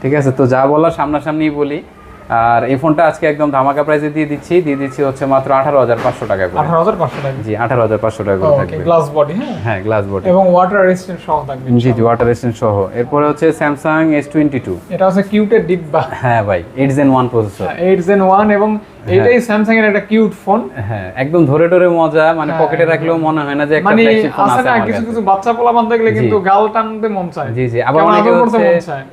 ঠিক আছে, তো যা বলার সামনাসামনি বলি। আর এই ফোনটা আজকে একদম ধামাকা প্রাইসে দিয়ে দিচ্ছি হচ্ছে মাত্র 18,500 টাকা করে। 18,500 টাকা, জি 18,500 টাকা করে থাকবে। গ্লাস বডি, হ্যাঁ গ্লাস বডি এবং ওয়াটার রেজিস্ট্যান্ট সহ থাকবে। জি জি, ওয়াটার রেজিস্ট্যান্ট সহ। এরপরে হচ্ছে স্যামসাং S22, এটা হচ্ছে কিউটের ডিব্বা। হ্যাঁ ভাই 8 Gen 1 প্রসেসর, 8 Gen 1, এবং এটাই স্যামসাং এর একটা কিউট ফোন। হ্যাঁ একদম ধরে ধরে মজা, মানে পকেটে রাখলেও মনে হয় না যে একটা ফ্ল্যাগশিপ ফোন আছে। না কিছু কিছু বাচ্চা পোলাপান দেখলে কিন্তু গাল টানতে মন চায়। জি জি, আবার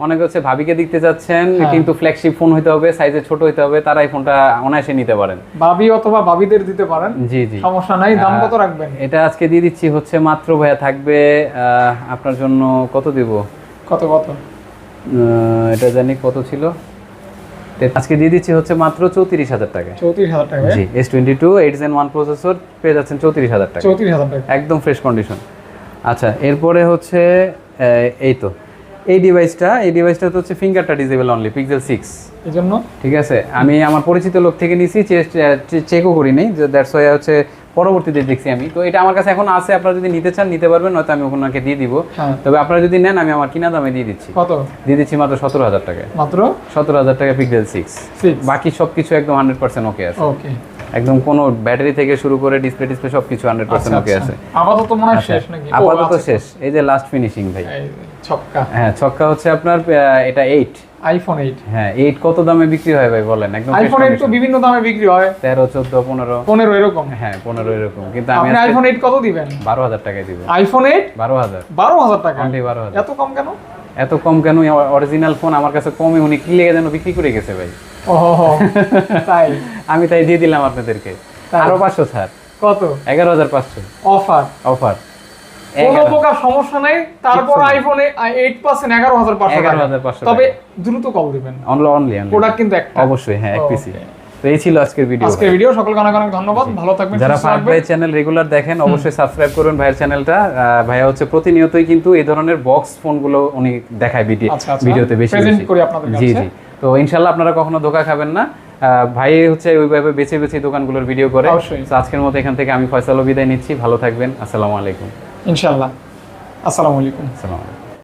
অনেকে হচ্ছে ভাবিকে দেখতে যাচ্ছেন, কিন্তু ফ্ল্যাগশিপ ফোন হইতে হবে, সাইজে ছোট হইতে হবে, তারা এই ফোনটা অনায়াসে নিতে পারেন। ভাবি অথবা ভাবিদের দিতে পারেন। জি জি, সমস্যা নাই। দাম কত রাখবেন? এটা আজকে দিয়ে দিচ্ছি হচ্ছে মাত্র ভাইয়া থাকবে আপনার জন্য কত দিব, কত এটা জানি কত ছিল, আজকে দিয়ে দিচ্ছি হচ্ছে মাত্র 34,000 টাকা। 34,000 টাকা, জি S22 8 Gen 1 প্রসেসর পেয়ে যাচ্ছেন 34,000 টাকা, 34,000 টাকা একদম ফ্রেশ কন্ডিশন। আচ্ছা এরপরে হচ্ছে এই তো এই ডিভাইসটা তো হচ্ছে finger touch disable only pixel 6 এই জন্য ঠিক আছে। আমি আমার পরিচিত লোক থেকে নিছি, চেকও করি নাই, দ্যাটস ওয়াই হচ্ছে পরবর্তীতে দেখছি আমি। তো এটা আমার কাছে এখন আছে, আপনারা যদি নিতে চান নিতে পারবেন, নয়তো আমি ওনাকে দিয়ে দিব। তবে আপনারা যদি নেন আমি আমার কিনা দামে দিয়ে দিচ্ছি। কত দিয়ে দিচ্ছি? মাত্র 17,000 টাকায়। মাত্র 17,000 টাকা পিক্সেল 6। বাকি সবকিছু একদম 100% ওকে আছে। ওকে, একদম কোনো ব্যাটারি থেকে শুরু করে ডিসপ্লে সবকিছু 100% ওকে আছে। আপাতত মনে হয় শেষ নাকি? আপাতত শেষ। এই যে লাস্ট ফিনিশিং ভাই, ছক্কা। হ্যাঁ ছক্কা হচ্ছে আপনার এটা 8 আইফোন 8। হ্যাঁ 8 কত দামে বিক্রি হয় ভাই বলেন? একদম আইফোন 8 তো বিভিন্ন দামে বিক্রি হয়, 13, 14, 15 এরকম। হ্যাঁ 15 এরকম, কিন্তু আমি আপনি আইফোন 8 কত দিবেন? 12,000 টাকায় দিব। আইফোন 8 12,000 টাকা, অনলি 12,000। এত কম কেন? এত কম কেন? অরিজিনাল ফোন আমার কাছে কমে উনি কি লেগে যেন বিক্রি করে গেছে ভাই। ওহো তাই? আমি তাই দিয়ে দিলাম আপনাদেরকে আরো 500 ছাড়। কত? 11,500 অফার। কোনো প্রকার সমস্যা নাই। তারপর আইফোন 8 পাচ্ছেন 11,500 তবে দ্রুত কল দিবেন। অনলি প্রোডাক্ট কিন্তু একটা, অবশ্যই হ্যাঁ এক পিসি। তো এই ছিল আজকের ভিডিও। সকলকে অনেক অনেক ধন্যবাদ, ভালো থাকবেন। যারা ফাহাদ ভাই চ্যানেল রেগুলার দেখেন অবশ্যই সাবস্ক্রাইব করবেন ভাইয়ের চ্যানেলটা। ভাইয়া হচ্ছে প্রতিনিয়তই কিন্তু এই ধরনের বক্স ফোনগুলো উনি দেখায় ভিডিওতে বেশি প্রেজেন্ট করি আপনাদের কাছে। জি। তো ইনশাআল্লাহ আপনারা কখনো ধোঁকা খাবেন না। ভাই হচ্ছে ওইভাবে বেছে বেছে দোকানগুলোর ভিডিও করে। তো আজকের মতো এখান থেকে আমি ফয়সাল বিদায় নিচ্ছি। ভালো থাকবেন। আসসালামু আলাইকুম। ইনশাআল্লাহ। আসসালামু আলাইকুম। আসসালামু আলাইকুম।